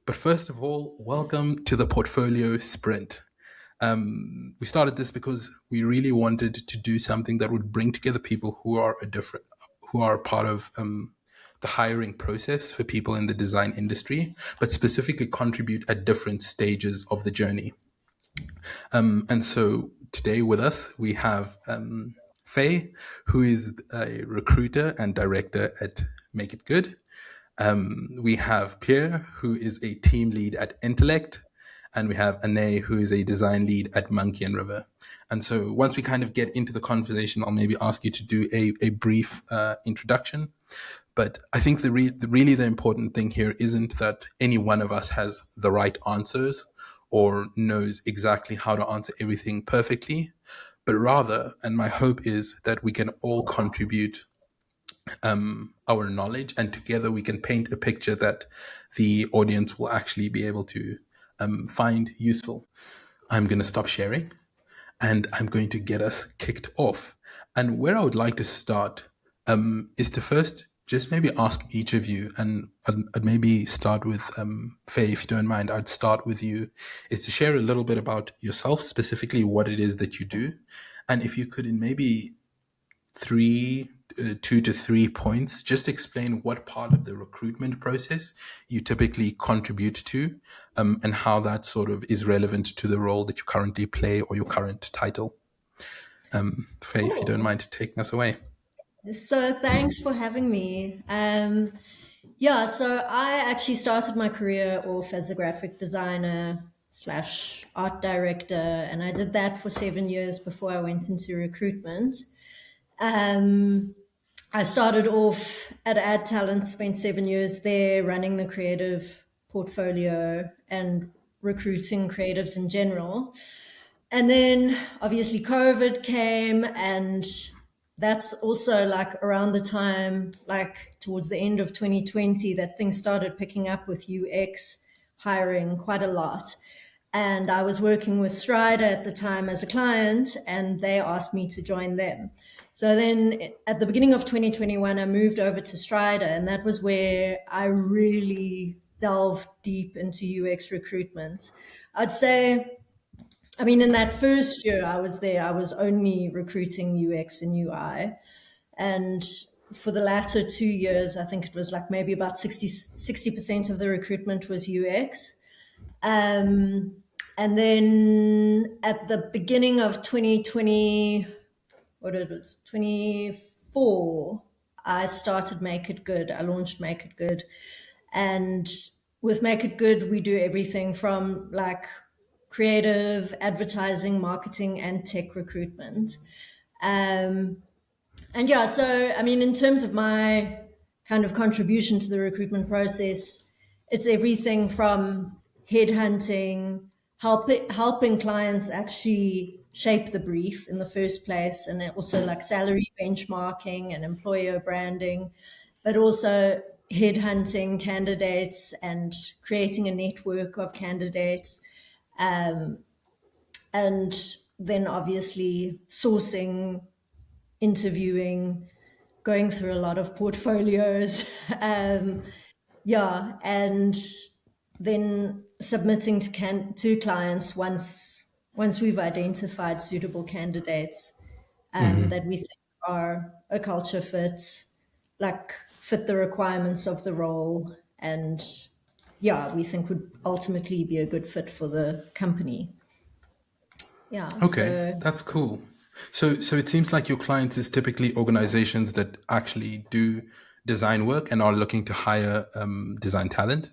But first of all, welcome to the Portfolio Sprint. We started this because we really wanted to do something that would bring together people who are part of the hiring process for people in the design industry, but specifically contribute at different stages of the journey. And so today with us, we have Faye, who is a recruiter and director at Make It Good. We have Pierre, who is a team lead at Intellect. And we have Ane, who is a design lead at Monkey and River. And so once we kind of get into the conversation, I'll maybe ask you to do a brief introduction. But I think really the important thing here isn't that any one of us has the right answers or knows exactly how to answer everything perfectly, but rather, and my hope is that we can all contribute our knowledge, and together we can paint a picture that the audience will actually be able to find useful. I'm going to stop sharing and I'm going to get us kicked off. And where I would like to start is to first just maybe ask each of you, and I'd maybe start with Faye, if you don't mind. I'd start with you, is to share a little bit about yourself, specifically what it is that you do. And if you could, in maybe 2 to 3 points, just explain what part of the recruitment process you typically contribute to, and how that sort of is relevant to the role that you currently play or your current title. Faye, if you don't mind taking us away. So thanks for having me. So I actually started my career off as a graphic designer slash art director, and I did that for 7 years before I went into recruitment. I started off at Ad Talent, spent 7 years there running the creative portfolio and recruiting creatives in general. And then obviously COVID came, and that's also like around the time, like towards the end of 2020, that things started picking up with UX hiring quite a lot. And I was working with Strider at the time as a client, and they asked me to join them. So then at the beginning of 2021, I moved over to Strider, and that was where I really delved deep into UX recruitment. I'd say, I mean, in that first year I was there, I was only recruiting UX and UI. And for the latter 2 years, I think it was like maybe about 60% of the recruitment was UX. And then at the beginning of 2020, what it was, 24, I started Make It Good. I launched Make It Good. And with Make It Good, we do everything from like creative, advertising, marketing, and tech recruitment. And yeah, so I mean, in terms of my kind of contribution to the recruitment process, it's everything from headhunting, helping clients actually shape the brief in the first place, and also like salary benchmarking and employer branding, but also headhunting candidates and creating a network of candidates, and then obviously sourcing, interviewing, going through a lot of portfolios, and then submitting to clients once we've identified suitable candidates that we think are a culture fit, like fit the requirements of the role, and we think would ultimately be a good fit for the company. Yeah, Okay, so that's cool. So it seems like your clients is typically organizations that actually do design work and are looking to hire design talent.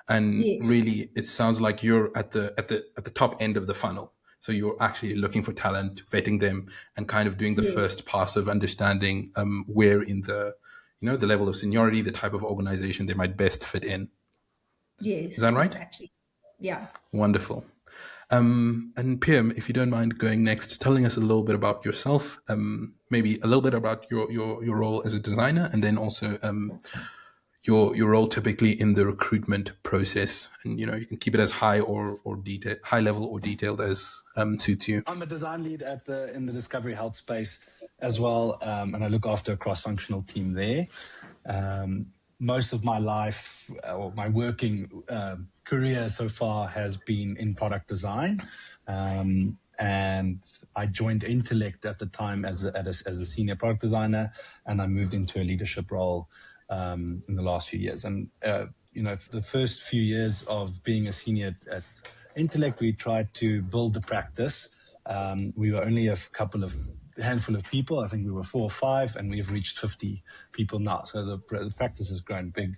And yes, really, it sounds like you're at the top end of the funnel. So you're actually looking for talent, vetting them, and kind of doing the yes, first pass of understanding where in the level of seniority, the type of organization they might best fit in. Is yes, that right? exactly. Yeah. Wonderful. And Pim, if you don't mind going next, telling us a little bit about yourself, maybe a little bit about your role as a designer, and then also your role typically in the recruitment process. And you can keep it as high level or detailed as suits you. I'm a design lead in the discovery health space as well, and I look after a cross-functional team there. most of my life or my working career so far has been in product design. And I joined Intellect at the time as a senior product designer, and I moved into a leadership role in the last few years. And for the first few years of being a senior at Intellect, we tried to build the practice. We were only a handful of people. I think we were 4 or 5, and we've reached 50 people now. So the practice has grown big,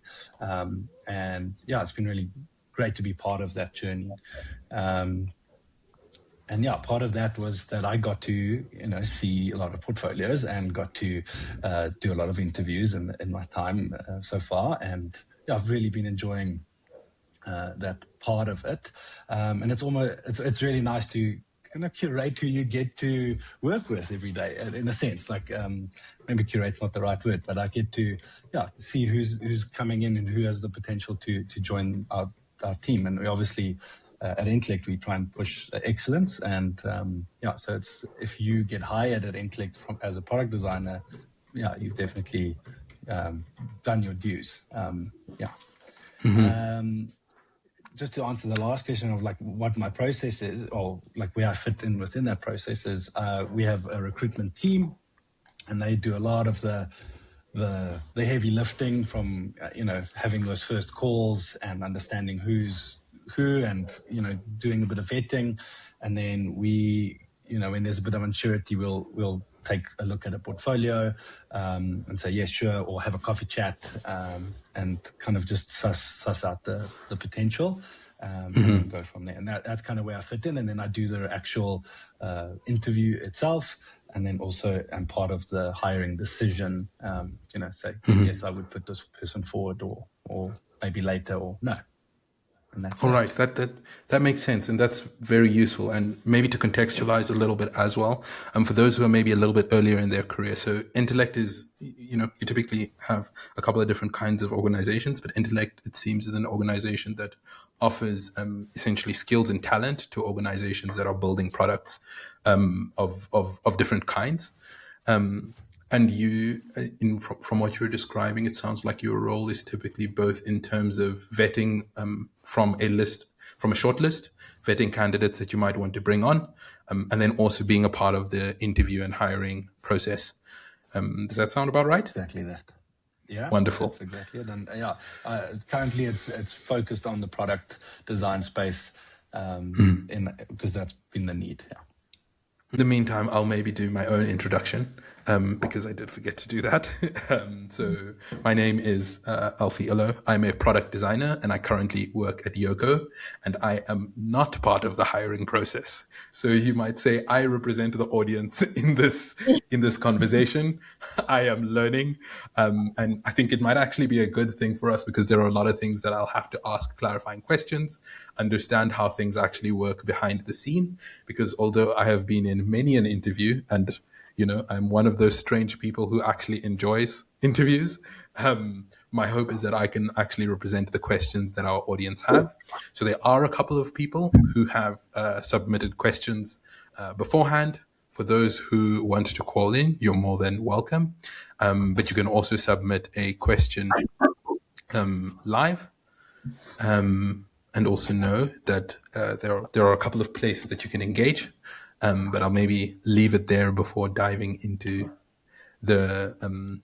and yeah, it's been really great to be part of that journey. And yeah, part of that was that I got to, see a lot of portfolios and got to do a lot of interviews in my time so far. And yeah, I've really been enjoying that part of it. And it's really nice to kind of curate who you get to work with every day, in a sense. Like maybe curate's not the right word, but I get to see who's coming in and who has the potential to join our team. And we obviously at Intellect we try and push excellence, and so it's, if you get hired at Intellect as a product designer, you've definitely done your dues. Just to answer the last question of like what my process is, or like where I fit in within that process, is we have a recruitment team, and they do a lot of the heavy lifting from having those first calls and understanding who's who, and doing a bit of vetting. And then we, when there's a bit of uncertainty, we'll take a look at a portfolio and say yes, sure, or have a coffee chat and kind of just suss out the potential, and go from there. And that's kind of where I fit in. And then I do the actual interview itself, and then also I'm part of the hiring decision. Say yes, I would put this person forward, or maybe later, or no. And that's all right. That makes sense, and that's very useful. And maybe to contextualize a little bit as well, for those who are maybe a little bit earlier in their career. So Intellect is, you typically have a couple of different kinds of organizations, but Intellect, it seems, is an organization that offers essentially skills and talent to organizations that are building products of different kinds. And you, from what you're describing, it sounds like your role is typically both in terms of vetting from a short list, vetting candidates that you might want to bring on, and then also being a part of the interview and hiring process. Does that sound about right? Exactly that. Yeah, wonderful. That's exactly it. And currently it's focused on the product design space, because that's been the need. Yeah. In the meantime, I'll maybe do my own introduction, because I did forget to do that. So my name is Alfie Olo. I'm a product designer, and I currently work at Yoko, and I am not part of the hiring process. So you might say I represent the audience in this conversation. I am learning, and I think it might actually be a good thing for us, because there are a lot of things that I'll have to ask clarifying questions, understand how things actually work behind the scene, because although I have been in many an interview, and I'm one of those strange people who actually enjoys interviews, my hope is that I can actually represent the questions that our audience have. So there are a couple of people who have submitted questions beforehand. For those who want to call in, you're more than welcome, but you can also submit a question live. And also know that there are a couple of places that you can engage, but I'll maybe leave it there before diving into the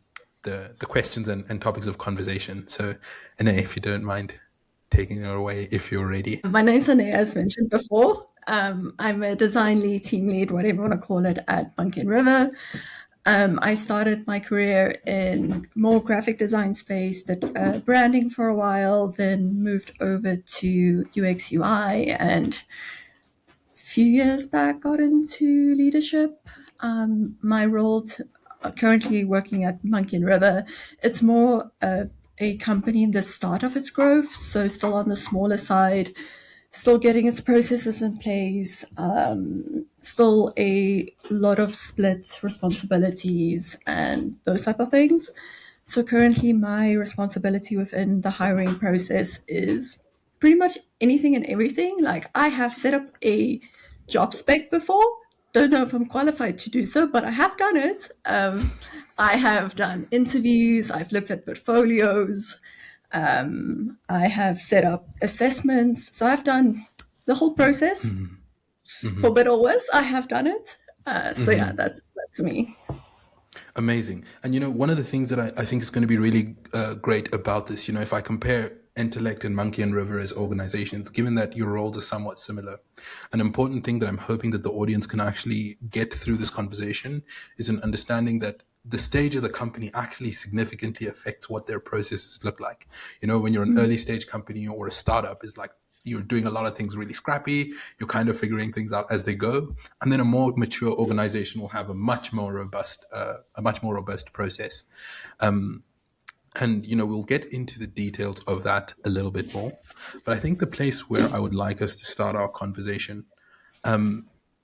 questions and topics of conversation. So, Ane, if you don't mind taking it away, if you're ready. My name's Ane, as mentioned before. I'm a design lead, team lead, whatever you want to call it, at Monkey River. I started my career in more graphic design space, did branding for a while, then moved over to UX UI, and a few years back got into leadership. My role currently working at Monkey River, it's more a company in the start of its growth, so still on the smaller side, still getting its processes in place, still a lot of split responsibilities and those type of things. So currently my responsibility within the hiring process is pretty much anything and everything. Like, I have set up a job spec before. Don't know if I'm qualified to do so, but I have done it. I have done interviews, I've looked at portfolios, I have set up assessments. So I've done the whole process. For better or worse, I have done it. So yeah, that's me. Amazing. And one of the things that I think is going to be really great about this, if I compare Intellect and Monkey and River as organizations, given that your roles are somewhat similar, an important thing that I'm hoping that the audience can actually get through this conversation is an understanding that the stage of the company actually significantly affects what their processes look like. When you're an early stage company or a startup, is like you're doing a lot of things really scrappy. You're kind of figuring things out as they go. And then a more mature organization will have a much more robust process. And we'll get into the details of that a little bit more. But I think the place where I would like us to start our conversation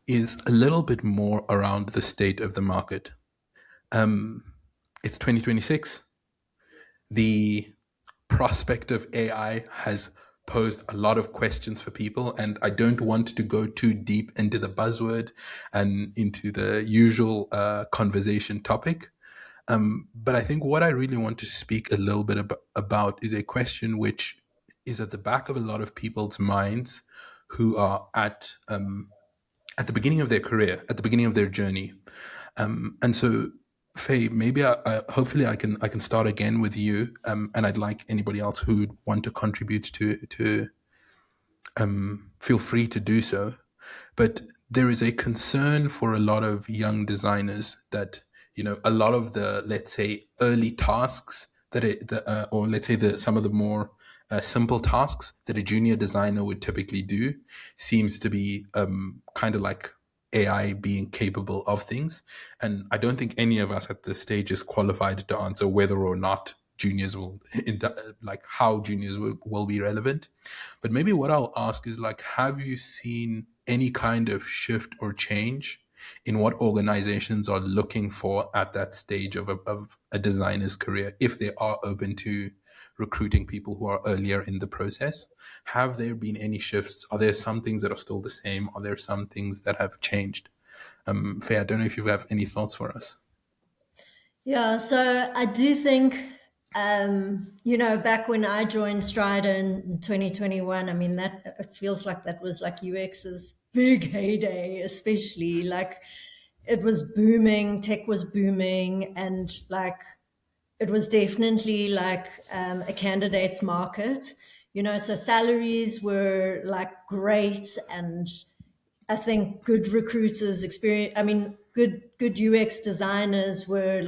is a little bit more around the state of the market. It's 2026. The prospect of AI has posed a lot of questions for people, and I don't want to go too deep into the buzzword and into the usual conversation topic. But I think what I really want to speak a little bit about is a question which is at the back of a lot of people's minds who are at the beginning of their career, at the beginning of their journey. And so, Faye, maybe hopefully I can start again with you, and I'd like anybody else who'd want to contribute to feel free to do so. But there is a concern for a lot of young designers that a lot of the, let's say, early tasks or let's say some of the more simple tasks that a junior designer would typically do seems to be kind of like AI being capable of things. And I don't think any of us at this stage is qualified to answer whether or not juniors how juniors will be relevant. But maybe what I'll ask is have you seen any kind of shift or change in what organizations are looking for at that stage of a designer's career, if they are open to recruiting people who are earlier in the process? Have there been any shifts? Are there some things that are still the same? Are there some things that have changed? Faye, I don't know if you have any thoughts for us. Yeah, so I do think, back when I joined Strider in 2021, I mean, that it feels like that was like UX's big heyday, especially it was booming, tech was booming, and it was definitely a candidate's market, so salaries were great, and I think good recruiters good UX designers were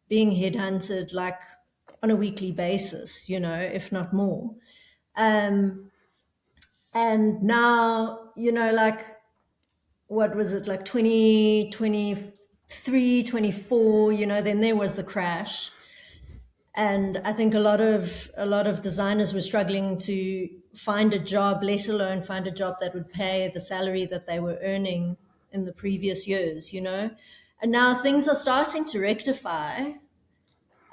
being headhunted on a weekly basis, if not more. And now, what was it, 2023, 24, then there was the crash. And I think a lot of designers were struggling to find a job, let alone find a job that would pay the salary that they were earning in the previous years, And now things are starting to rectify,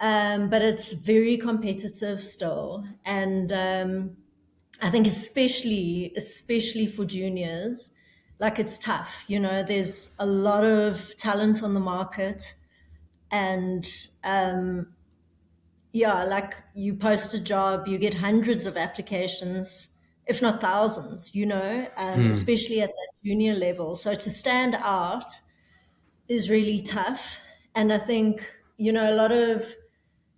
but it's very competitive still. And I think especially for juniors, it's tough, there's a lot of talent on the market, and you post a job, you get hundreds of applications, if not thousands, especially at that junior level. So to stand out is really tough. And I think, a lot of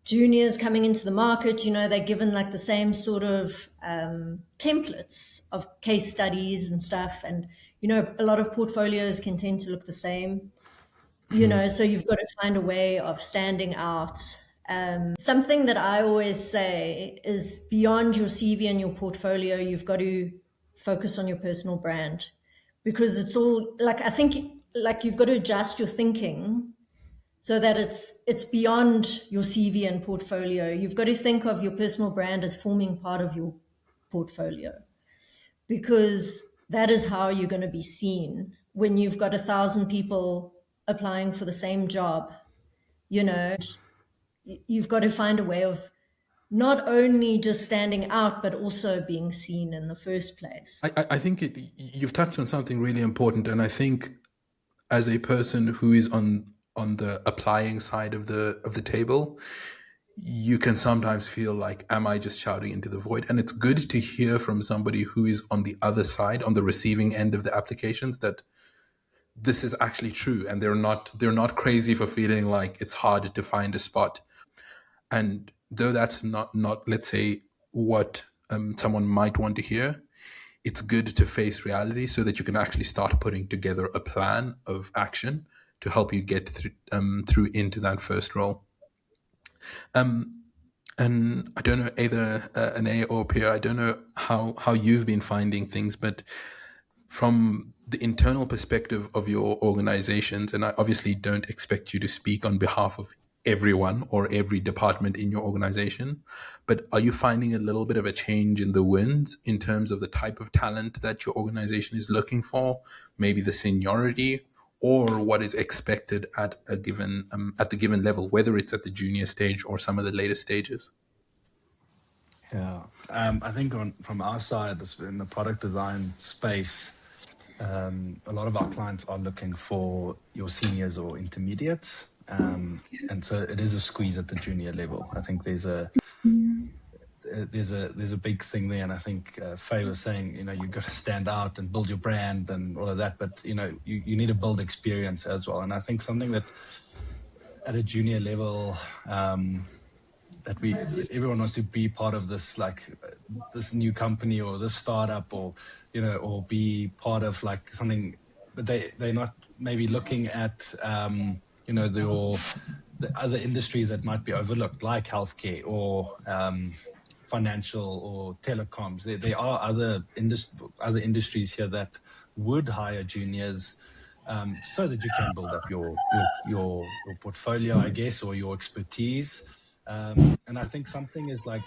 juniors coming into the market, they're given the same sort of templates of case studies and stuff. And, a lot of portfolios can tend to look the same, so you've got to find a way of standing out. Something that I always say is beyond your CV and your portfolio, you've got to focus on your personal brand, because it's all I think you've got to adjust your thinking so that it's beyond your CV and portfolio. You've got to think of your personal brand as forming part of your portfolio, because that is how you're going to be seen when you've got 1,000 people applying for the same job. You've got to find a way of not only just standing out, but also being seen in the first place. I think you've touched on something really important, and I think as a person who is on on the applying side of the table, you can sometimes feel like, am I just shouting into the void? And it's good to hear from somebody who is on the other side, on the receiving end of the applications, that this is actually true, and they're not crazy for feeling like it's hard to find a spot. And though that's not let's say what someone might want to hear, it's good to face reality so that you can actually start putting together a plan of action to help you get through into that first role. And I don't know, either Ane or Pierre, I don't know how you've been finding things, but from the internal perspective of your organizations, and I obviously don't expect you to speak on behalf of everyone or every department in your organization, but are you finding a little bit of a change in the winds in terms of the type of talent that your organization is looking for, maybe the seniority, or what is expected at a given at the given level, whether it's at the junior stage or some of the later stages? Yeah, I think from our side, in the product design space, a lot of our clients are looking for your seniors or intermediates, and so it is a squeeze at the junior level. I think there's a big thing there, and I think Faye was saying, you've got to stand out and build your brand and all of that, but you need to build experience as well. And I think something that at a junior level, that everyone wants to be part of this, like this new company or this startup, or or be part of like something, but they're not maybe looking at the other industries that might be overlooked, like healthcare or financial or telecoms. There are other industries here that would hire juniors, so that you can build up your portfolio, I guess, or your expertise. And I think something is like,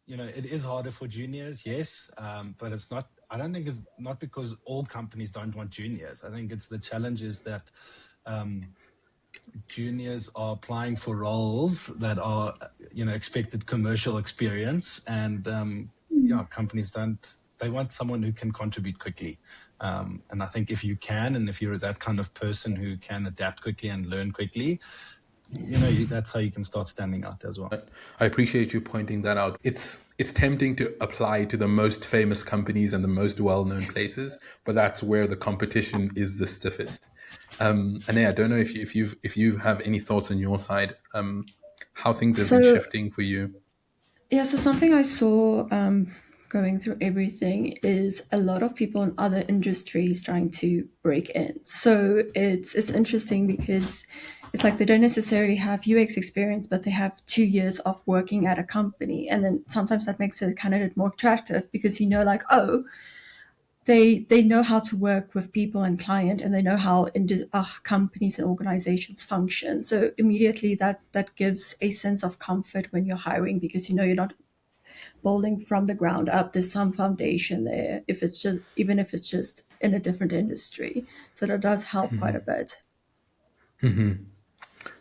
it is harder for juniors, yes, but it's not. I don't think it's not because all companies don't want juniors. I think it's the challenge is that juniors are applying for roles that are, expected commercial experience, and companies don't. They want someone who can contribute quickly, and I think if you can, and if you're that kind of person who can adapt quickly and learn quickly, that's how you can start standing out as well. I appreciate you pointing that out. It's tempting to apply to the most famous companies and the most well-known places, but that's where the competition is the stiffest. And I don't know if you have any thoughts on your side, how things have been So shifting for you. yeah, so something I saw going through everything is a lot of people in other industries trying to break in. So it's interesting because it's like they don't necessarily have UX experience, but they have 2 years of working at a company, and then sometimes that makes a candidate more attractive because like, oh, they know how to work with people and client, and they know how companies and organizations function. So immediately that gives a sense of comfort when you're hiring, because you're not building from the ground up. There's some foundation there, even if it's just in a different industry. So that does help quite a bit.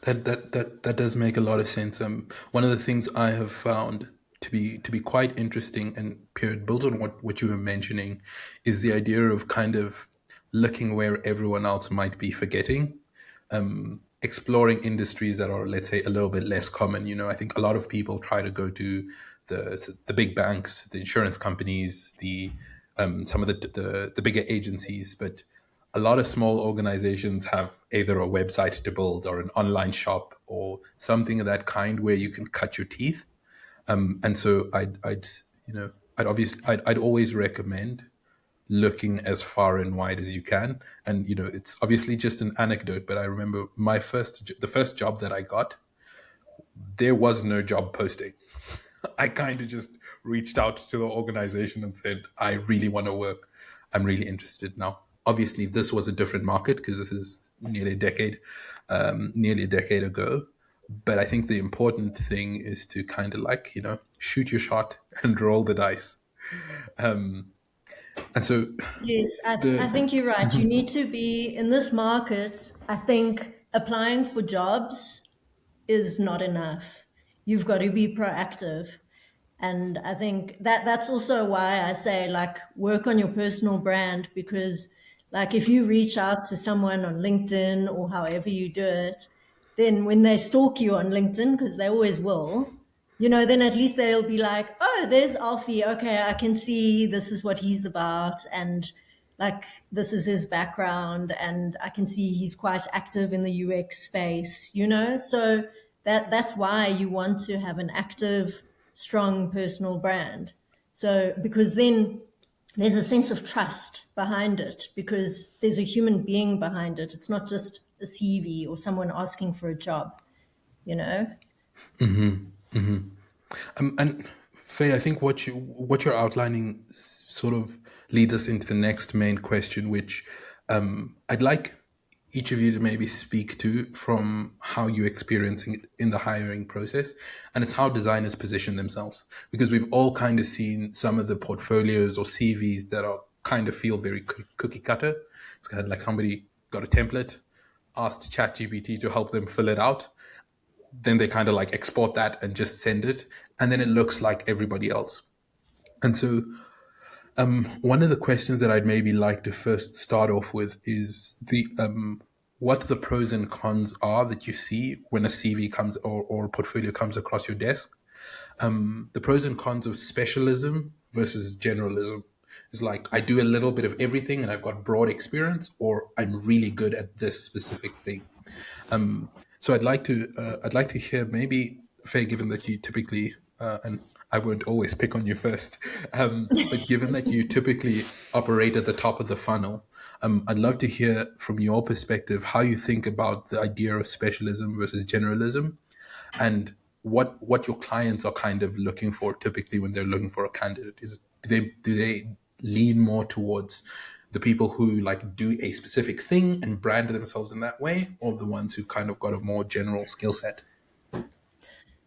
That does make a lot of sense. One of the things I have found to be quite interesting, and period builds on what you were mentioning, is the idea of kind of looking where everyone else might be forgetting, exploring industries that are, let's say, a little bit less common. I think a lot of people try to go to the big banks, the insurance companies, the some of the bigger agencies, but a lot of small organizations have either a website to build or an online shop or something of that kind where you can cut your teeth. And so I'd always recommend looking as far and wide as you can. And it's obviously just an anecdote, but I remember the first job that I got, there was no job posting. I kind of just reached out to the organization and said, I really want to work. I'm really interested now. Obviously, this was a different market because this is nearly a decade ago. But I think the important thing is to kind of like, shoot your shot and roll the dice. And so Yes, I the, think you're right. You need to be in this market. I think applying for jobs is not enough. You've got to be proactive. And I think that's also why I say, like, work on your personal brand, because Like if you reach out to someone on LinkedIn or however you do it, then when they stalk you on LinkedIn, because they always will, then at least they'll be like, oh, there's Alfie. Okay, I can see this is what he's about. And like this is his background. And I can see he's quite active in the UX space. So that's why you want to have an active, strong personal brand. So because then there's a sense of trust behind it because there's a human being behind it. It's not just a CV or someone asking for a job, you know? And Faye, I think what you're outlining sort of leads us into the next main question, which I'd like each of you to maybe speak to from how you're experiencing it in the hiring process, and it's how designers position themselves. Because we've all kind of seen some of the portfolios or CVs that are kind of feel very cookie cutter. It's kind of like somebody got a template, asked ChatGPT to help them fill it out, then they kind of like export that and just send it, and then it looks like everybody else. And so one of the questions that I'd maybe like to first start off with is the what the pros and cons are that you see when a CV comes or a portfolio comes across your desk. The pros and cons of specialism versus generalism is like I do a little bit of everything and I've got broad experience, or I'm really good at this specific thing. So I'd like to hear maybe Faye, given that you typically and I won't always pick on you first, but given that you typically operate at the top of the funnel, I'd love to hear from your perspective how you think about the idea of specialism versus generalism, and what your clients are kind of looking for typically when they're looking for a candidate. Do they lean more towards the people who like do a specific thing and brand themselves in that way, or the ones who've kind of got a more general skill set?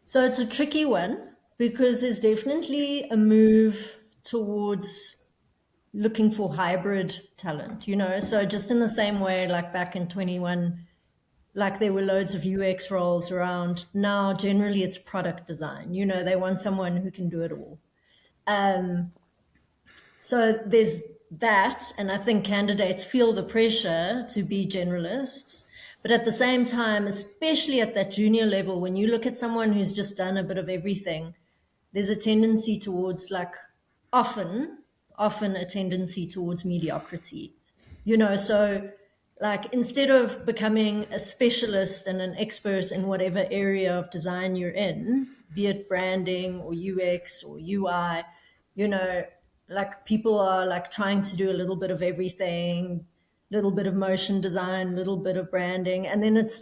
So it's a tricky one because there's definitely a move towards looking for hybrid talent. So just in the same way, like back in 21, like there were loads of UX roles around. Now, generally, it's product design. They want someone who can do it all. So there's that. And I think candidates feel the pressure to be generalists. But at the same time, especially at that junior level, when you look at someone who's just done a bit of everything, there's a tendency towards often a tendency towards mediocrity. So like instead of becoming a specialist and an expert in whatever area of design you're in, be it branding or UX or UI, like people are like trying to do a little bit of everything, little bit of motion design, little bit of branding, and then it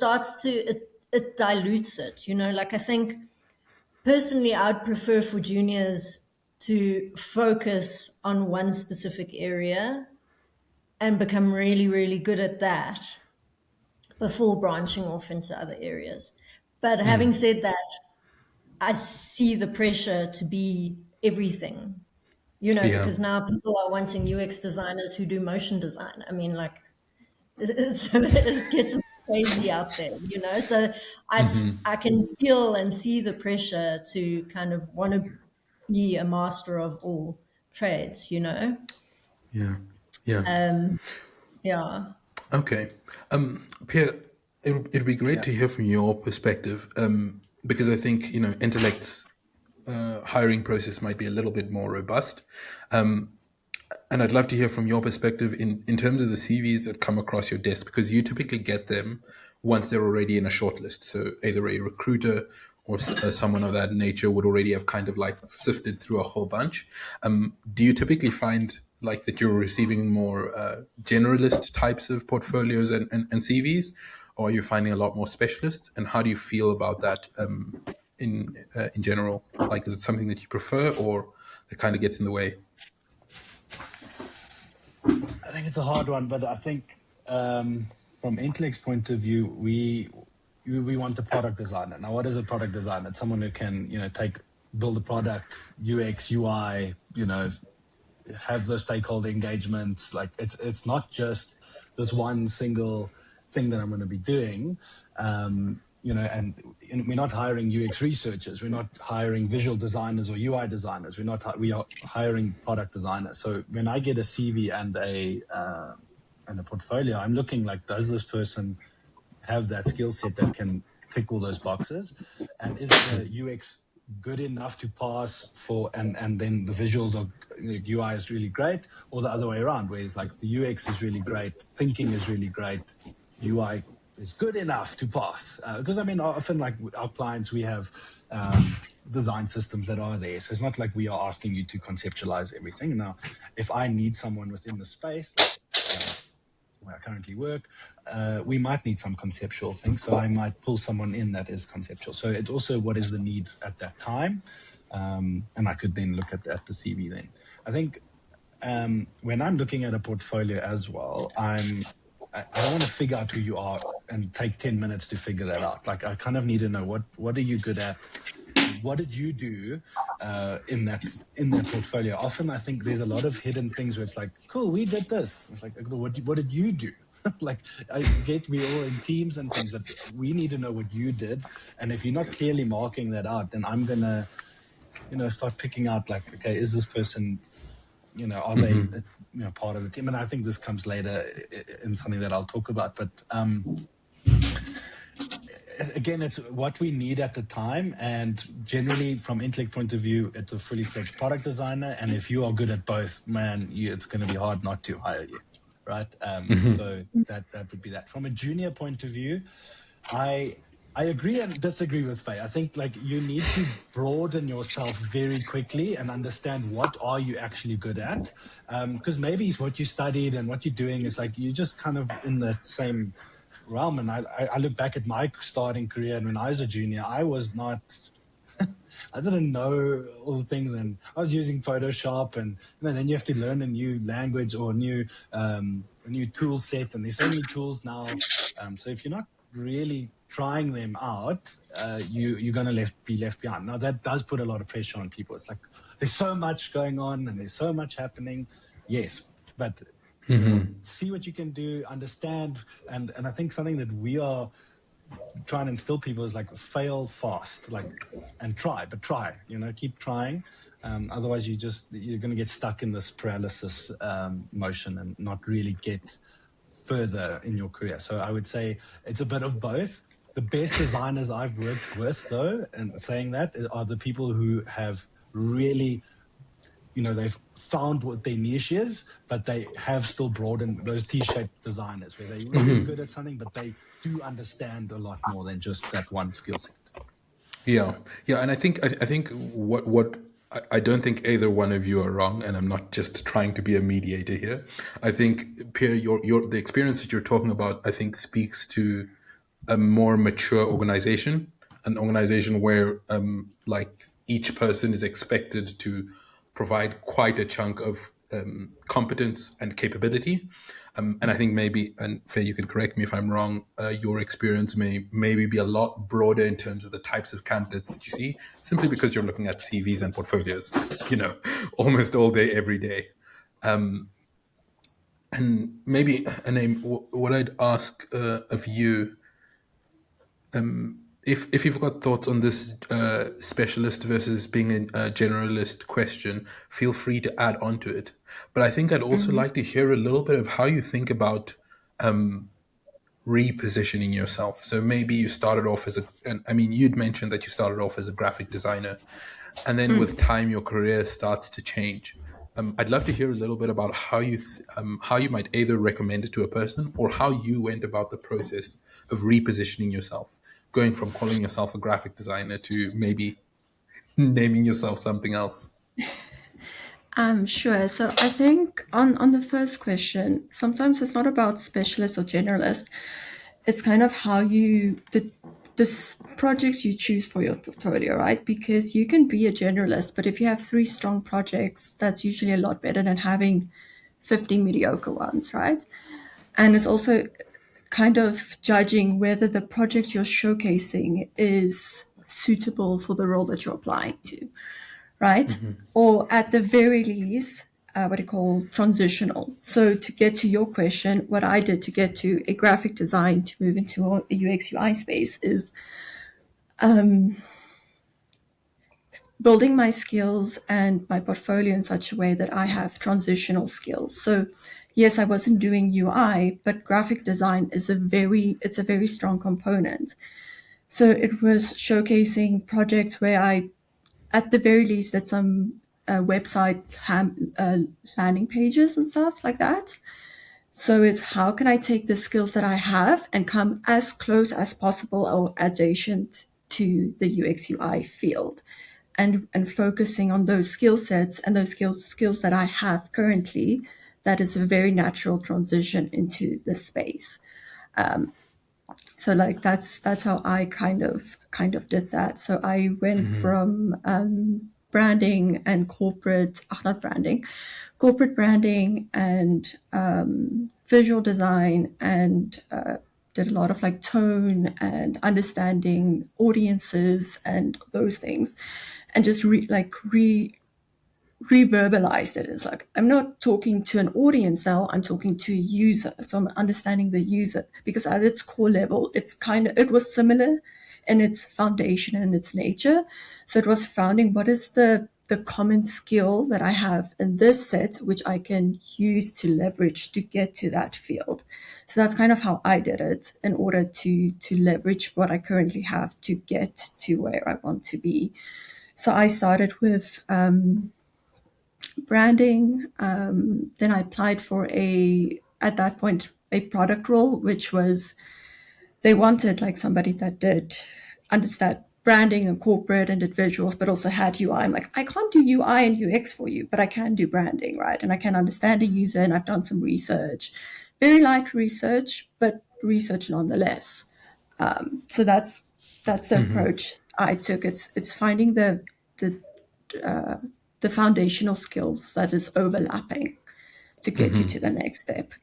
dilutes it. Like I think personally I'd prefer for juniors to focus on one specific area and become really, really good at that before branching off into other areas. But having said that, I see the pressure to be everything, Yeah. because now people are wanting UX designers who do motion design. I mean, like, it gets crazy out there. So I can feel and see the pressure to kind of want to be a master of all trades. Yeah. Yeah. Yeah. Okay. Pierre, it'd be great to hear from your perspective, because I think, Intellect's hiring process might be a little bit more robust. And I'd love to hear from your perspective in terms of the CVs that come across your desk, because you typically get them once they're already in a shortlist. So either a recruiter or someone of that nature would already have kind of like sifted through a whole bunch. Do you typically find like that you're receiving more generalist types of portfolios and CVs, or are you finding a lot more specialists? And how do you feel about that in general? Like, is it something that you prefer, or that kind of gets in the way? I think it's a hard one, but I think from Intellect's point of view, we want a product designer. Now, what is a product designer? It's someone who can, build a product, UX, UI, have those stakeholder engagements. Like it's not just this one single thing that I'm going to be doing. And we're not hiring UX researchers. We're not hiring visual designers or UI designers. We are hiring product designers. So when I get a CV and a portfolio, I'm looking like, does this person have that skill set that can tick all those boxes, and is the UX good enough to pass for, and then the visuals are, UI is really great, or the other way around, where it's like the UX is really great, thinking is really great, UI is good enough to pass. Because I mean, often like our clients, we have design systems that are there, so it's not like we are asking you to conceptualize everything. Now, if I need someone within the space, like where I currently work, we might need some conceptual things. So I might pull someone in that is conceptual. So it's also what is the need at that time. And I could then look at the CV then. I think when I'm looking at a portfolio as well, I don't want to figure out who you are and take 10 minutes to figure that out. Like, I kind of need to know what are you good at? What did you do in that portfolio? Often I think there's a lot of hidden things where it's like, cool, we did this. It's like, what did you do? Like, I get we all in teams and things, but we need to know what you did. And if you're not clearly marking that out, then I'm gonna, start picking out like, okay, is this person, are they, part of the team? And I think this comes later in something that I'll talk about. But again, it's what we need at the time. And generally, from Intellect point of view, it's a fully fledged product designer. And if you are good at both, man, it's going to be hard not to hire you, right? So that would be that. From a junior point of view, I agree and disagree with Faye. I think like you need to broaden yourself very quickly and understand what are you actually good at. Because maybe it's what you studied and what you're doing is like you're just kind of in the same realm. And I look back at my starting career, and when I was a junior, I was not, I didn't know all the things, and I was using Photoshop, and then you have to learn a new language or a new tool set, and there's so many tools now. So if you're not really trying them out, you're going to be left behind. Now that does put a lot of pressure on people. It's like there's so much going on and there's so much happening. Yes, but see what you can do, understand, and I think something that we are trying to instill people is like fail fast, like, and try, keep trying. Otherwise you're going to get stuck in this paralysis motion and not really get further in your career. So I would say it's a bit of both. The best designers I've worked with, though, and saying that, are the people who have really, they've found what their niche is, but they have still broadened, those T-shaped designers where they're really good at something, but they do understand a lot more than just that one skill set. Yeah, and I think what I don't think either one of you are wrong, and I'm not just trying to be a mediator here. I think, Pierre, the experience that you're talking about, I think, speaks to a more mature organization, an organization where like each person is expected to provide quite a chunk of competence and capability. And I think maybe, and Faye, you can correct me if I'm wrong, your experience may maybe be a lot broader in terms of the types of candidates that you see, simply because you're looking at CVs and portfolios, almost all day, every day. And maybe, Anaim, what I'd ask of you, if you've got thoughts on this specialist versus being a generalist question, feel free to add on to it. But I think I'd also like to hear a little bit of how you think about repositioning yourself. So maybe you started off you'd mentioned that you started off as a graphic designer, and then with time your career starts to change. I'd love to hear a little bit about how you might either recommend it to a person, or how you went about the process of repositioning yourself, going from calling yourself a graphic designer to maybe naming yourself something else. Sure. So I think on the first question, sometimes it's not about specialist or generalist. It's kind of how the projects you choose for your portfolio, right? Because you can be a generalist, but if you have 3 strong projects, that's usually a lot better than having 50 mediocre ones, right? And it's also kind of judging whether the project you're showcasing is suitable for the role that you're applying to, right? Or at the very least, what I call transitional. So to get to your question, what I did to get to a graphic design to move into a UX UI space is building my skills and my portfolio in such a way that I have transitional skills. So yes, I wasn't doing UI, but graphic design is it's a very strong component. So it was showcasing projects where I, at the very least, did some website landing pages and stuff like that. So it's how can I take the skills that I have and come as close as possible or adjacent to the UX UI field, and focusing on those skill sets and those skills that I have currently. That is a very natural transition into the space. So like that's how I kind of did that. So I went from branding and not branding, corporate branding and visual design, and did a lot of like tone and understanding audiences and those things, and just reverbalized it. It's like I'm not talking to an audience now, I'm talking to a user. So I'm understanding the user, because at its core level it was similar in its foundation and its nature. So it was founding what is the common skill that I have in this set, which I can use to leverage to get to that field. So that's kind of how I did it, in order to leverage what I currently have to get to where I want to be. So I started with branding. Then I applied for at that point, a product role, which was, they wanted like somebody that did understand branding and corporate and did visuals, but also had UI. I'm like, I can't do UI and UX for you, but I can do branding, right? And I can understand a user, and I've done some research, very light research, but research nonetheless. So that's the approach I took. It's finding the foundational skills that is overlapping to get you to the next step.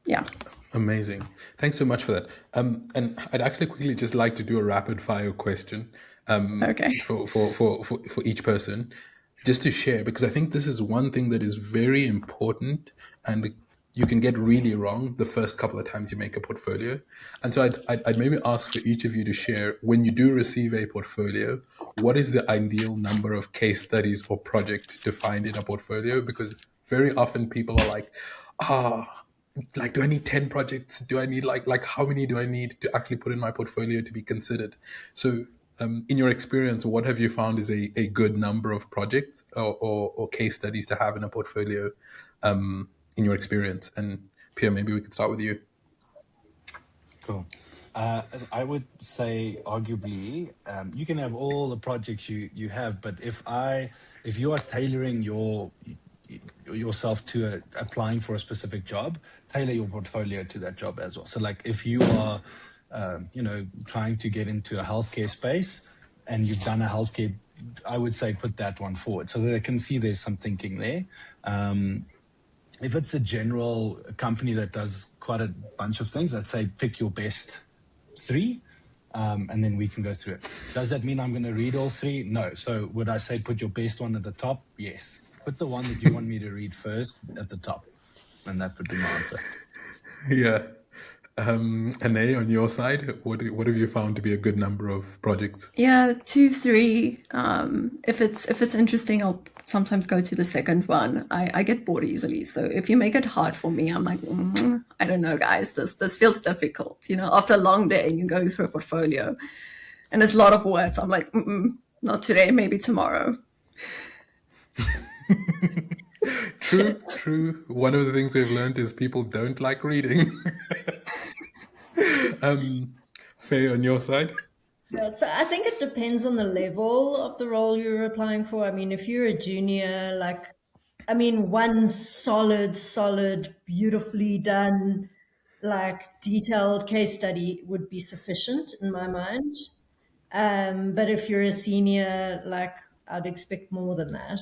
Yeah. Amazing. Thanks so much for that. And I'd actually quickly just like to do a rapid fire question Okay. for each person, just to share, because I think this is one thing that is very important, and you can get really wrong the first couple of times you make a portfolio. And so I'd maybe ask for each of you to share, when you do receive a portfolio, what is the ideal number of case studies or project defined in a portfolio? Because very often people are like, like, do I need 10 projects? Do I need like how many do I need to actually put in my portfolio to be considered? So in your experience, what have you found is a good number of projects or case studies to have in a portfolio in your experience? And Pierre, maybe we could start with you. Cool. I would say, arguably, you can have all the projects you have, but if you are tailoring yourself to applying for a specific job, tailor your portfolio to that job as well. So, like, if you are, trying to get into a healthcare space and you've done a healthcare, I would say put that one forward so that they can see there's some thinking there. If it's a general company that does quite a bunch of things, I'd say pick your best 3, and then we can go through it. Does that mean I'm going to read all 3? No. So would I say put your best one at the top? Yes. Put the one that you want me to read first at the top, and that would be my answer. Yeah. Ane, on your side, what have you found to be a good number of projects? Yeah, 2, 3. If it's interesting, I'll sometimes go to the second one. I get bored easily, so if you make it hard for me, I'm like, I don't know, guys. This feels difficult. After a long day and you're going through a portfolio, and there's a lot of words. I'm like, not today, maybe tomorrow. True. One of the things we've learned is people don't like reading. Faye, on your side? Yeah, so I think it depends on the level of the role you're applying for. I mean, if you're a junior, one solid, beautifully done, like detailed case study would be sufficient in my mind. But if you're a senior, like I'd expect more than that.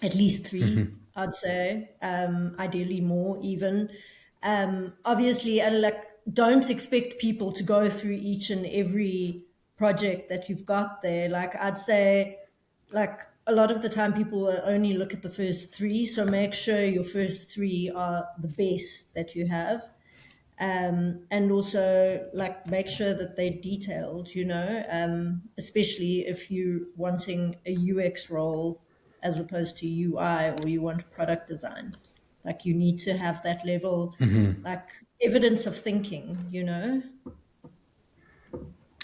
At least 3, I'd say. Ideally more even. Obviously, and like, don't expect people to go through each and every project that you've got there. Like, I'd say, like, a lot of the time people will only look at the first 3. So make sure your first 3 are the best that you have. And also, like, make sure that they're detailed, especially if you're wanting a UX role as opposed to UI, or you want product design. Like you need to have that level, like evidence of thinking, you know?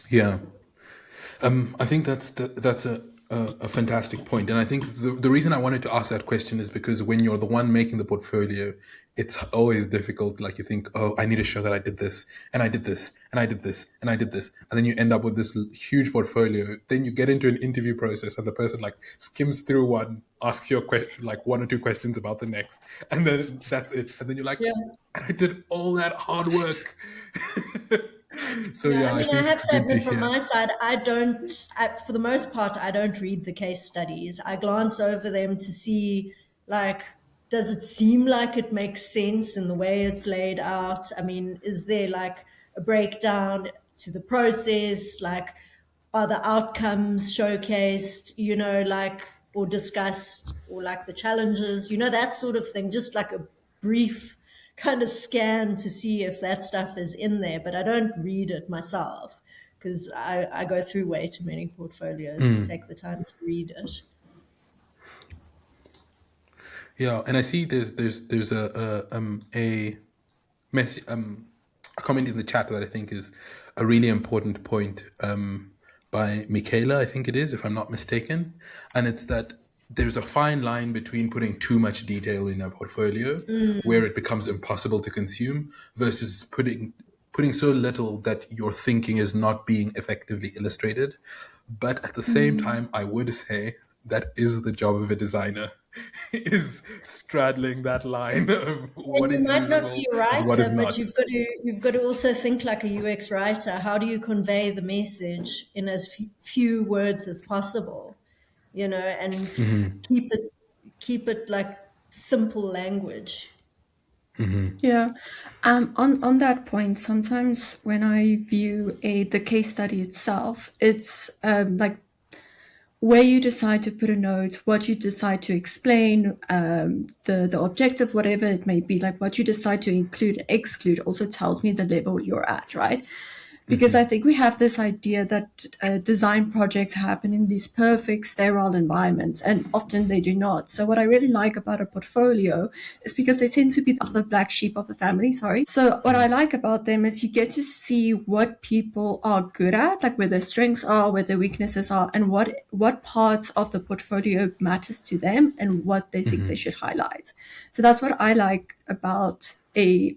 Yeah. I think that's a fantastic point, and I think the reason I wanted to ask that question is because when you're the one making the portfolio, it's always difficult. Like you think, oh, I need to show that I did this, and I did this, and I did this, and I did this, and then you end up with this huge portfolio. Then you get into an interview process, and the person like skims through one, asks you like one or two questions about the next, and then that's it. And then you're like, Yeah. and I did all that hard work. So Yeah, yeah, I I mean, I think have it's to good to admit from hear. my side, for the most part, I don't read the case studies. I glance over them to see, like, does it seem like it makes sense in the way it's laid out? I mean, is there like a breakdown to the process? Like, are the outcomes showcased, you know, like, or discussed, or like the challenges, you know, that sort of thing, just like a brief kind of scan to see if that stuff is in there, but I don't read it myself because I go through way too many portfolios to take the time to read it. Yeah, and I see there's a message a comment in the chat that I think is a really important point by Michaela, I think it is, if I'm not mistaken, and it's that there's a fine line between putting too much detail in a portfolio where it becomes impossible to consume versus putting so little that your thinking is not being effectively illustrated. But at the same time, I would say that is the job of a designer, is straddling that line of And what you is might not be usable a and what is writer, but not. you've got to also think like a UX writer. How do you convey the message in as few words as possible? You know, and keep it like simple language. Yeah. On that point, sometimes when I view the case study itself, it's like where you decide to put a note, what you decide to explain, the objective, whatever it may be, like what you decide to include and exclude also tells me the level you're at, right? Because I think we have this idea that design projects happen in these perfect sterile environments, and often they do not. So what I really like about a portfolio is because they tend to be the other black sheep of the family, sorry. So what I like about them is you get to see what people are good at, like where their strengths are, where their weaknesses are, and what parts of the portfolio matters to them and what they think they should highlight. So that's what I like about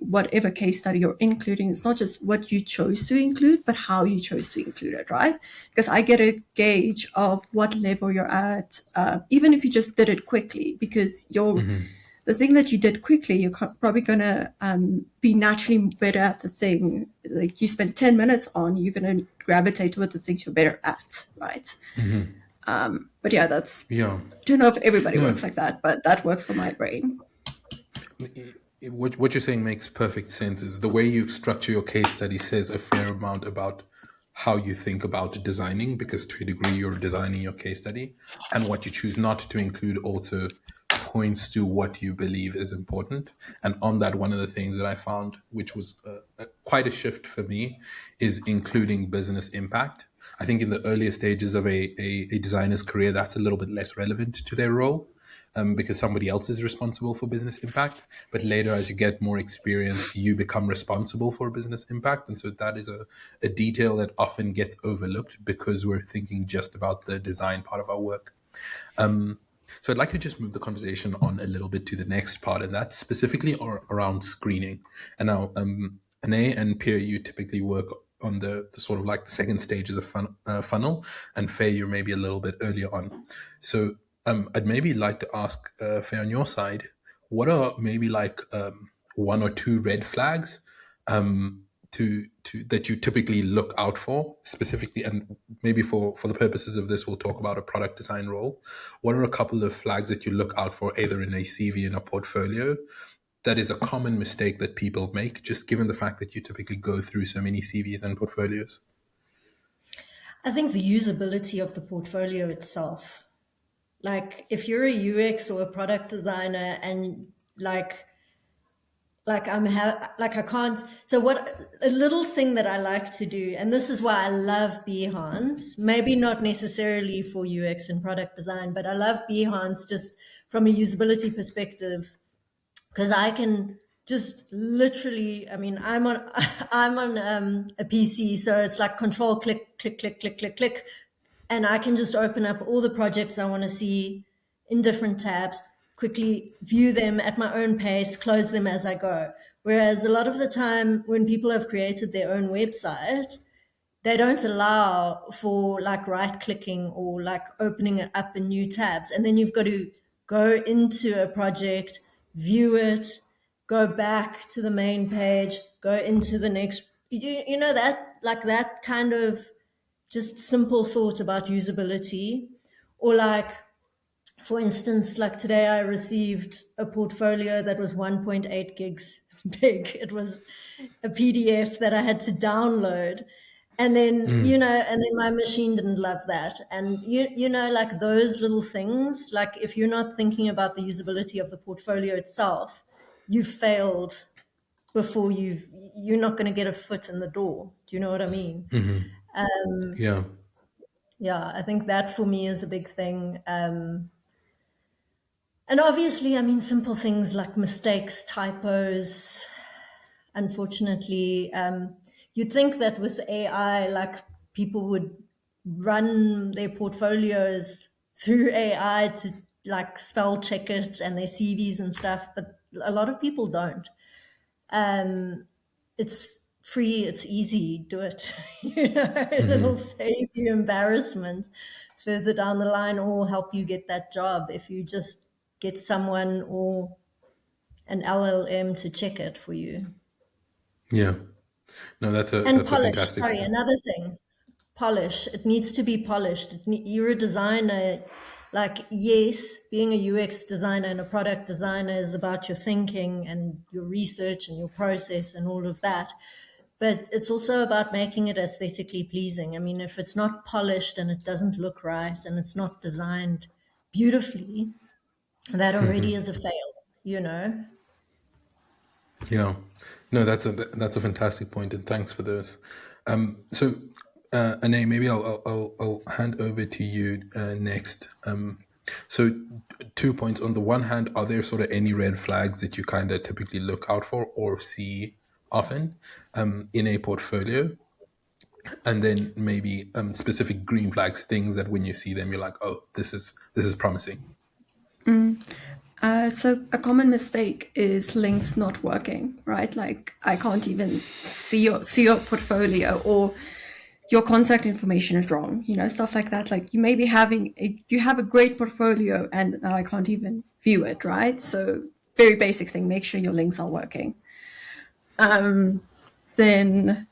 whatever case study you're including. It's not just what you chose to include, but how you chose to include it, right? Because I get a gauge of what level you're at, even if you just did it quickly, because the thing that you did quickly, you're probably going to be naturally better at the thing. Like you spent 10 minutes on, you're going to gravitate toward the things you're better at, right? But yeah, Yeah. I don't know if everybody No, works like that, but that works for my brain. what you're saying makes perfect sense. Is the way you structure your case study says a fair amount about how you think about designing, because to a degree you're designing your case study, and what you choose not to include also points to what you believe is important. And on that, one of the things that I found, which was quite a shift for me, is including business impact. I think in the earlier stages of a designer's career, that's a little bit less relevant to their role, because somebody else is responsible for business impact. But later, as you get more experience, you become responsible for business impact. And so that is a detail that often gets overlooked because we're thinking just about the design part of our work. So I'd like to just move the conversation on a little bit to the next part, and that's specifically around screening. And now, Ane and Pierre, you typically work on the sort of like the second stage of the funnel, and Faye, you're maybe a little bit earlier on. So I'd maybe like to ask Faye, on your side, what are maybe like one or two red flags to that you typically look out for specifically, and maybe for the purposes of this we'll talk about a product design role. What are a couple of flags that you look out for either in a CV, in a portfolio, that is a common mistake that people make, just given the fact that you typically go through so many CVs and portfolios? I think the usability of the portfolio itself. Like if you're a UX or a product designer and like I can't. So what a little thing that I like to do, and this is why I love Behance, maybe not necessarily for UX and product design, but I love Behance just from a usability perspective, because I can just literally, I mean, I'm on I'm on a PC, so it's like control click click click click click click, and I can just open up all the projects I want to see in different tabs, quickly view them at my own pace, close them as I go. Whereas a lot of the time when people have created their own website, they don't allow for like right clicking or like opening it up in new tabs. And then you've got to go into a project, view it, go back to the main page, go into the next, you know, that like that kind of just simple thought about usability. Or like, for instance, like today I received a portfolio that was 1.8 gigs big. It was a PDF that I had to download. And then, you know, and then my machine didn't love that. And you know, like those little things, like if you're not thinking about the usability of the portfolio itself, you've failed before you're not going to get a foot in the door. Do you know what I mean? Yeah. Yeah, I think that for me is a big thing. And obviously, I mean, simple things like mistakes, typos. Unfortunately, you'd think that with AI, like people would run their portfolios through AI to like spell check it and their CVs and stuff, but a lot of people don't. It's free, it's easy, do it. You know, it'll save you embarrassment further down the line or help you get that job if you just get someone or an LLM to check it for you. Yeah. No, And that's a polish, fantastic sorry, point. another thing, polish. It needs to be polished. You're a designer. Like, yes, being a UX designer and a product designer is about your thinking and your research and your process and all of that. But it's also about making it aesthetically pleasing. I mean, if it's not polished and it doesn't look right and it's not designed beautifully, that already is a fail, you know? Yeah. No, that's a fantastic point, and thanks for those. So, Ane, maybe I'll hand over to you next. So, 2 points. On the one hand, are there sort of any red flags that you kind of typically look out for or see often in a portfolio? And then maybe specific green flags, things that when you see them, you're like, oh, this is promising. So a common mistake is links not working, right? Like I can't even see your portfolio, or your contact information is wrong, you know, stuff like that. Like you may be you have a great portfolio and now I can't even view it, right? So very basic thing, make sure your links are working. Then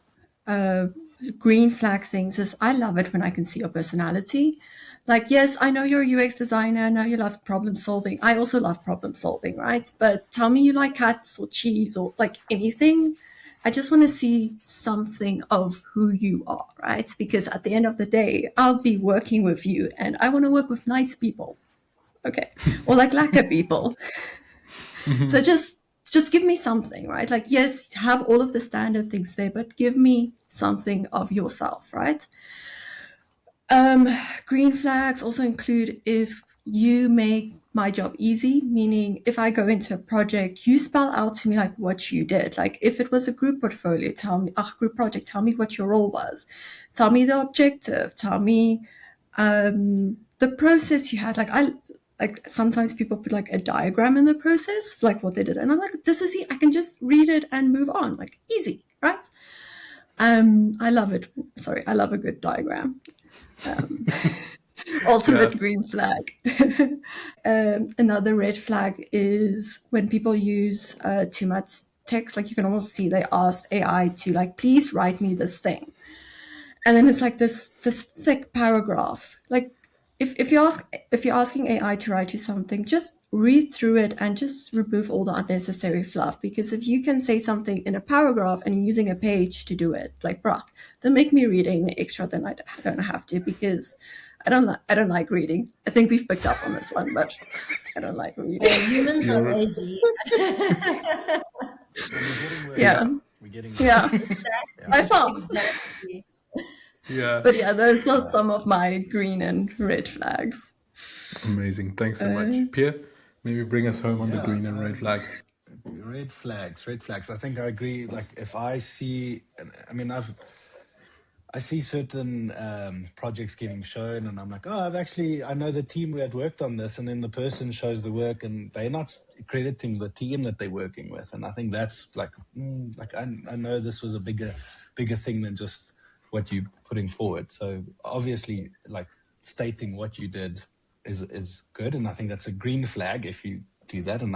green flag things is I love it when I can see your personality. Like, yes, I know you're a UX designer. I know you love problem solving. I also love problem solving, right? But tell me you like cats or cheese or like anything. I just want to see something of who you are, right? Because at the end of the day, I'll be working with you and I want to work with nice people. Okay. Or like lacquer people. So just give me something, right? Like, yes, have all of the standard things there, but give me something of yourself, right? Green flags also include if you make my job easy, meaning if I go into a project, you spell out to me like what you did. Like if it was a group portfolio, tell me, a group project, tell me what your role was. Tell me the objective. Tell me the process you had. Like sometimes people put like a diagram in the process, like what they did. And I'm like, this is, I can just read it and move on, like easy, right? I love it. Sorry, I love a good diagram. Ultimate green flag. Another red flag is when people use too much text. Like you can almost see they asked AI to like, please write me this thing, and then it's like this thick paragraph. Like if you're asking AI to write you something, just read through it and just remove all the unnecessary fluff. Because if you can say something in a paragraph and you're using a page to do it, like bruh, don't make me reading extra than I don't have to, because I don't like reading. I think we've picked up on this one, but I don't like reading. Humans are lazy. Yeah. We're getting Yeah. I found. Exactly. Yeah. But yeah, those are some of my green and red flags. Amazing. Thanks so much. Pierre, maybe bring us home on the green and red flags. Red flags, red flags. I think I agree. Like if I see, I mean, I see certain projects getting shown, and I'm like, oh, I know the team who had worked on this, and then the person shows the work, and they're not crediting the team that they're working with, and I think that's like, I know this was a bigger thing than just what you're putting forward. So obviously, like stating what you did is good, and I think that's a green flag if you do that, and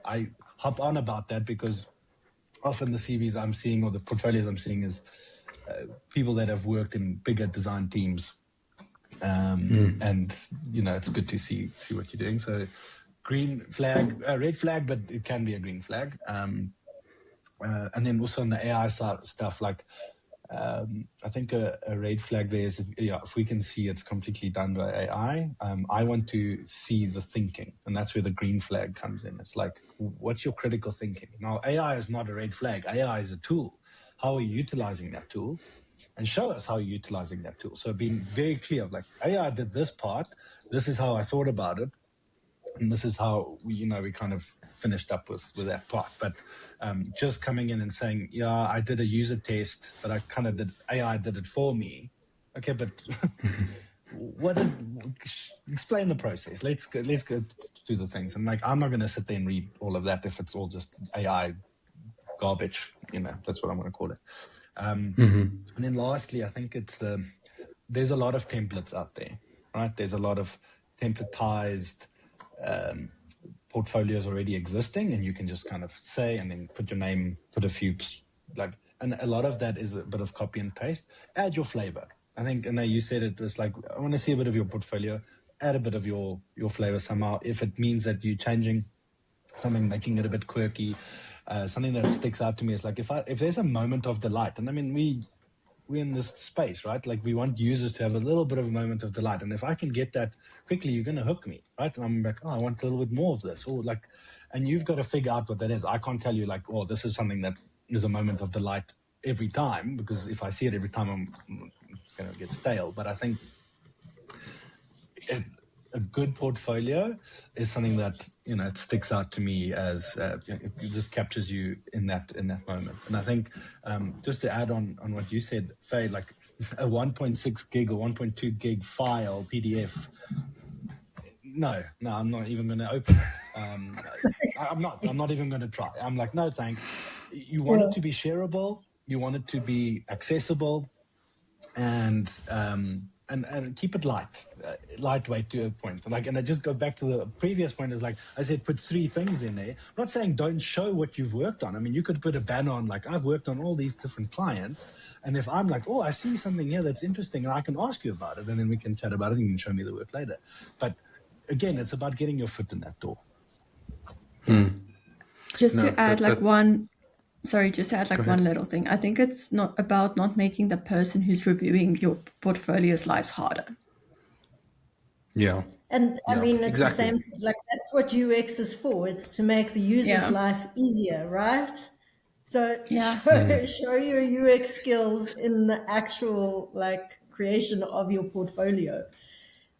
I hop on about that because often the CVs I'm seeing or the portfolios I'm seeing is people that have worked in bigger design teams, and it's good to see what you're doing. So, green flag, red flag, but it can be a green flag. And then also on the AI stuff, like I think a red flag there is if we can see it's completely done by AI. I want to see the thinking, and that's where the green flag comes in. It's like, what's your critical thinking? Now, AI is not a red flag. AI is a tool. How are you utilizing that tool? And show us how you're utilizing that tool. So being very clear, like, AI did this part. This is how I thought about it. And this is how we kind of finished up with that part. But just coming in and saying, yeah, I did a user test, but I kind of AI did it for me. Okay, but explain the process. Let's go do the things. And like, I'm not going to sit there and read all of that if it's all just AI garbage. That's what I'm going to call it. And then lastly, I think there's a lot of templates out there, right? There's a lot of templatized portfolios already existing, and you can just kind of say and then put your name, put a few, and a lot of that is a bit of copy and paste. Add your flavor. I think, and you said it was like, I want to see a bit of your portfolio, add a bit of your flavor somehow. If it means that you're changing something, making it a bit quirky, something that sticks out to me is like, if there's a moment of delight, and I mean, we're in this space, right? Like, we want users to have a little bit of a moment of delight. And if I can get that quickly, you're going to hook me, right? And I'm like, oh, I want a little bit more of this. Or like, and you've got to figure out what that is. I can't tell you like, oh, this is something that is a moment of delight every time, because if I see it every time, it's going to get stale. But I think a good portfolio is something that it sticks out to me as it just captures you in that moment. And I think just to add on what you said, Faye, like a 1.6 gig or 1.2 gig file PDF. No, I'm not even going to open it. I'm not even going to try. I'm like, no, thanks. You want it to be shareable. You want it to be accessible, and keep it lightweight to a point. And I just go back to the previous point. Is like I said, put 3 things in there. I'm not saying don't show what you've worked on. I mean, you could put a banner on like, I've worked on all these different clients, and if I'm like, oh, I see something here that's interesting, and I can ask you about it, and then we can chat about it, and you can show me the work later. But again, it's about getting your foot in that door. Just to add one little thing. I think it's not about not making the person who's reviewing your portfolio's lives harder. Yeah. And I mean, it's exactly. the same, like that's what UX is for. It's to make the user's life easier, right? So show your UX skills in the actual like creation of your portfolio.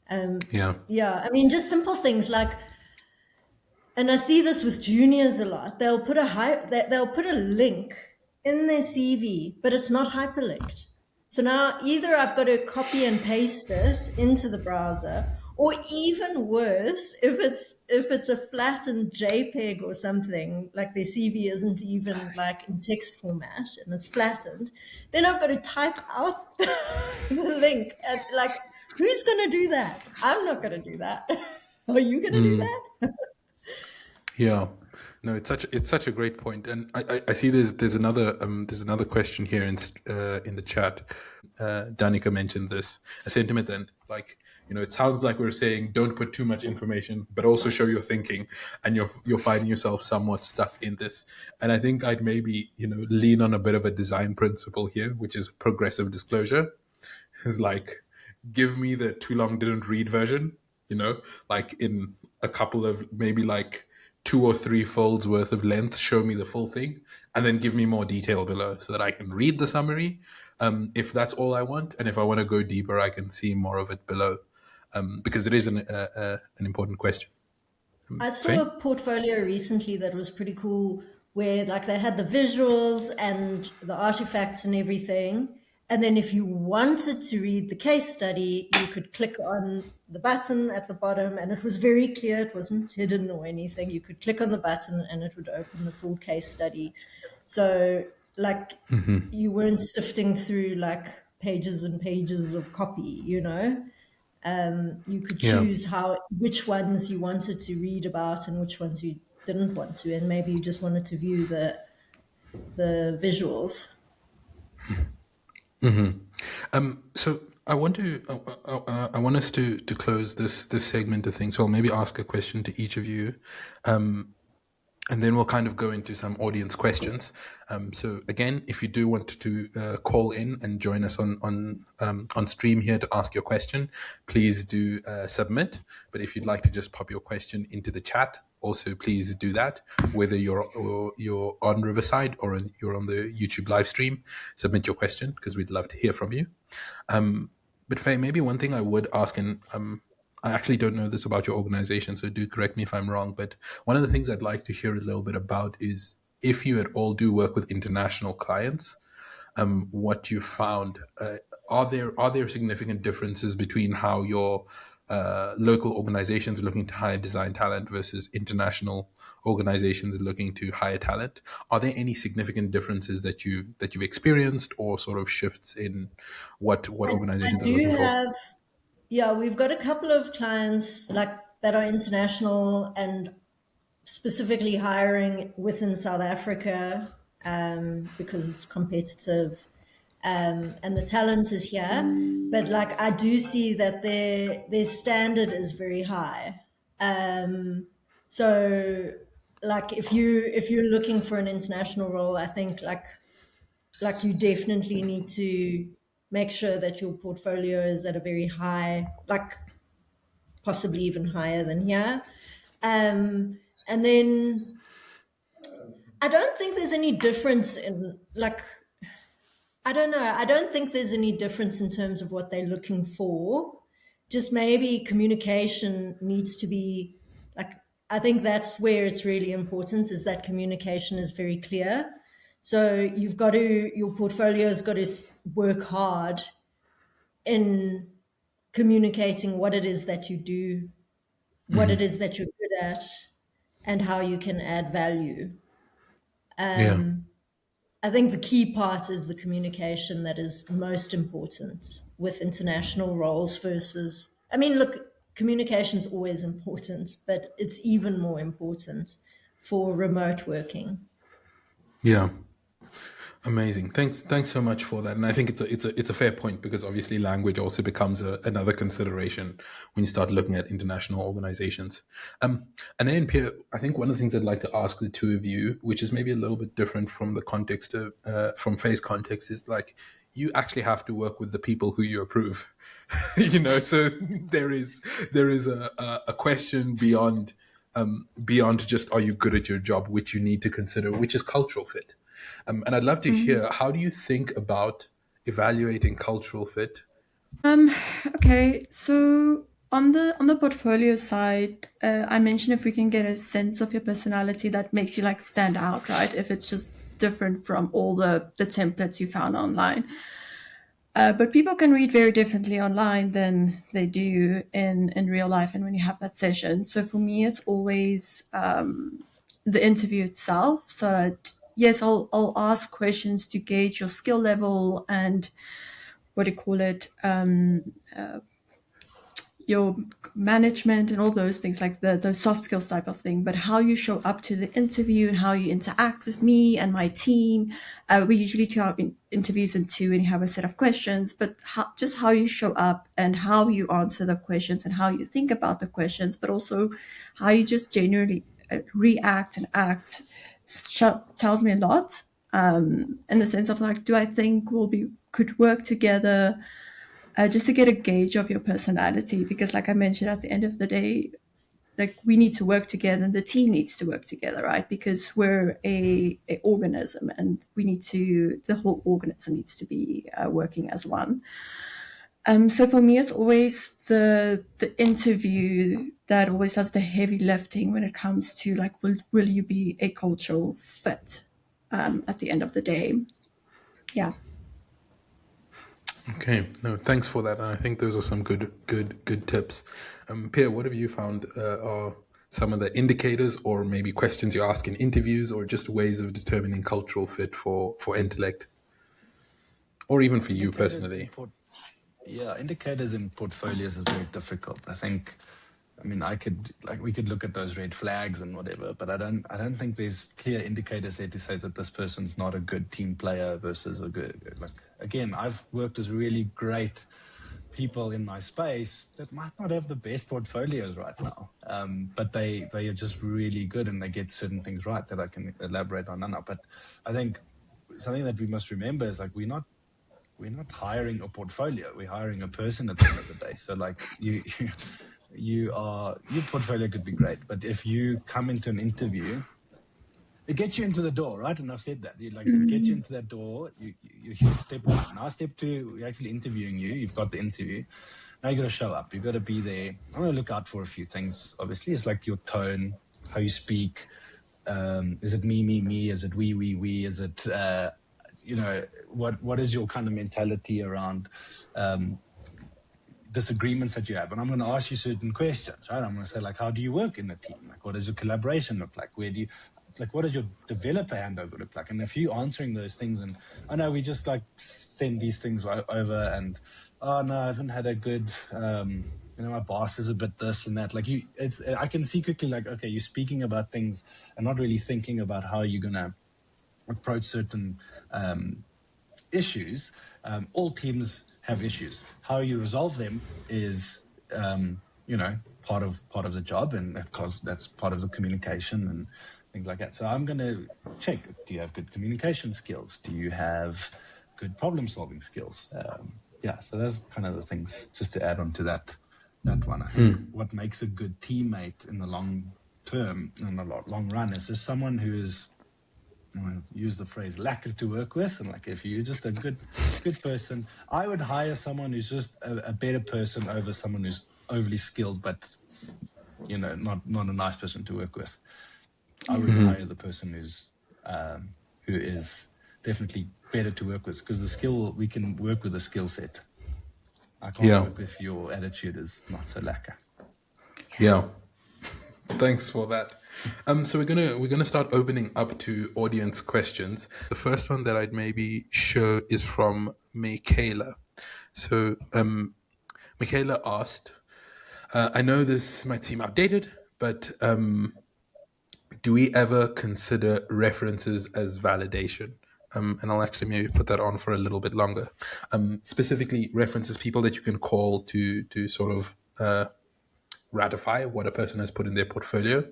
I mean, just simple things like, and I see this with juniors a lot. They'll put a link in their CV, but it's not hyperlinked. So now either I've got to copy and paste it into the browser, or even worse, if it's a flattened JPEG or something, like their CV isn't even like in text format and it's flattened, then I've got to type out the link. And like, who's going to do that? I'm not going to do that. Are you going to do that? Yeah, no, it's such a great point, and I see there's another question here in the chat. Danica mentioned this, a sentiment then, like, it sounds like we're saying don't put too much information, but also show your thinking, and you're finding yourself somewhat stuck in this. And I think I'd maybe lean on a bit of a design principle here, which is progressive disclosure. It's like, give me the too long didn't read version, like in a couple of maybe like 2 or 3 folds worth of length, show me the full thing, and then give me more detail below so that I can read the summary, if that's all I want. And if I want to go deeper, I can see more of it below, because it is an important question. I saw Faye? a portfolio recently that was pretty cool where like they had the visuals and the artifacts and everything. And then if you wanted to read the case study, you could click on the button at the bottom and it was very clear. It wasn't hidden or anything. You could click on the button and it would open the full case study. So like you weren't sifting through like pages and pages of copy, you know? You could Yeah. choose which ones you wanted to read about and which ones you didn't want to, and maybe you just wanted to view the visuals. So I want to I want us to close this segment of things. So I'll maybe ask a question to each of you, and then we'll kind of go into some audience questions. So again, if you do want to call in and join us on stream here to ask your question, please do submit. But if you'd like to just pop your question into the chat, also please do that. Whether you're on Riverside or you're on the YouTube live stream, submit your question because we'd love to hear from you. But Faye, maybe one thing I would ask, and I actually don't know this about your organization, so do correct me if I'm wrong, but one of the things I'd like to hear a little bit about is if you at all do work with international clients, what you found. Are there significant differences between how your local organizations are looking to hire design talent versus international organizations are looking to hire talent? Are there any significant differences that you've experienced, or sort of shifts in what I organizations are do looking for? have, yeah, we've got a couple of clients like that are international and specifically hiring within South Africa because it's competitive and the talent is here. But like I do see that their standard is very high. So like if you're looking for an international role, I think like you definitely need to make sure that your portfolio is at a very high, like possibly even higher than here. And then I don't think there's any difference in like I don't know. I don't think there's any difference in terms of what they're looking for. Just maybe communication needs to be like I think that's where it's really important is that communication is very clear. So your portfolio's got to work hard in communicating what it is that you do, what it is that you're good at, and how you can add value. Yeah. I think the key part is the communication that is most important with international roles versus, I mean, look, communication is always important, but it's even more important for remote working. Yeah. Amazing. Thanks so much for that. And I think it's a fair point, because obviously language also becomes another consideration when you start looking at international organizations. And then Pierre, I think one of the things I'd like to ask the two of you, which is maybe a little bit different from the context of from Faye's context, is like you actually have to work with the people who you approve. So there is a question beyond just are you good at your job, which you need to consider, which is cultural fit. And I'd love to hear, how do you think about evaluating cultural fit? Okay, so on the portfolio side, I mentioned if we can get a sense of your personality that makes you like stand out, right? If it's just different from all the templates you found online. But people can read very differently online than they do in real life and when you have that session. So for me, it's always the interview itself. So yes, I'll ask questions to gauge your skill level and what do you call it, your management and all those things, like the soft skills type of thing. But how you show up to the interview and how you interact with me and my team, we usually do our interviews in two and you have a set of questions, but just how you show up and how you answer the questions and how you think about the questions, but also how you just generally react and act tells me a lot, in the sense of like, do I think could work together, just to get a gauge of your personality, because like I mentioned, at the end of the day, like we need to work together and the team needs to work together, right? Because we're a organism and the whole organism needs to be working as one. So for me, it's always the interview that always does the heavy lifting when it comes to like, will you be a cultural fit at the end of the day? Yeah. Okay, no, thanks for that. And I think those are some good tips. Pierre, what have you found are some of the indicators, or maybe questions you ask in interviews, or just ways of determining cultural fit for intellect, or even for you Indicators in personally? indicators in portfolios is very difficult. I mean, we could look at those red flags and whatever, but I don't think there's clear indicators there to say that this person's not a good team player versus a good, like, again, I've worked with really great people in my space that might not have the best portfolios right now, but they are just really good and they get certain things right that I can elaborate on now. But I think something that we must remember is like we're not hiring a portfolio. We're hiring a person at the end of the day. So like your portfolio could be great, but if you come into an interview, it gets you into the door, right? And I've said that. It gets you into that door. You step one. Now step two, we're actually interviewing you. You've got the interview. Now you got to show up. You got to be there. I'm going to look out for a few things. Obviously, it's like your tone, how you speak. Is it me? Is it we? Is it what is your kind of mentality around disagreements that you have? And I'm going to ask you certain questions, right? I'm going to say, like, how do you work in a team? Like, what does your collaboration look like? What does your developer handover look like? And if you're answering those things, and I know we just like send these things over, and oh no, I haven't had a good, my boss is a bit this and that. Like I can see quickly, like, okay, you're speaking about things and not really thinking about how you're gonna approach certain issues. All teams have issues. How you resolve them is, part of the job, and because that's part of the communication and things like that. So I'm going to check: do you have good communication skills? Do you have good problem-solving skills? So those kind of the things. Just to add on to that one, I think what makes a good teammate in the long term, in the long run, is just someone who is, I'll use the phrase, lacquer to work with. And like, if you're just a good person, I would hire someone who's just a better person over someone who's overly skilled, but not a nice person to work with. I would hire the person who is definitely better to work with, because we can work with a skill set. I can't work if your attitude is not so lacquer. Yeah. Thanks for that. So we're gonna start opening up to audience questions. The first one that I'd maybe show is from Michaela. So Michaela asked, I know this might seem outdated, but do we ever consider references as validation? And I'll actually maybe put that on for a little bit longer. Specifically, references, people that you can call to sort of ratify what a person has put in their portfolio.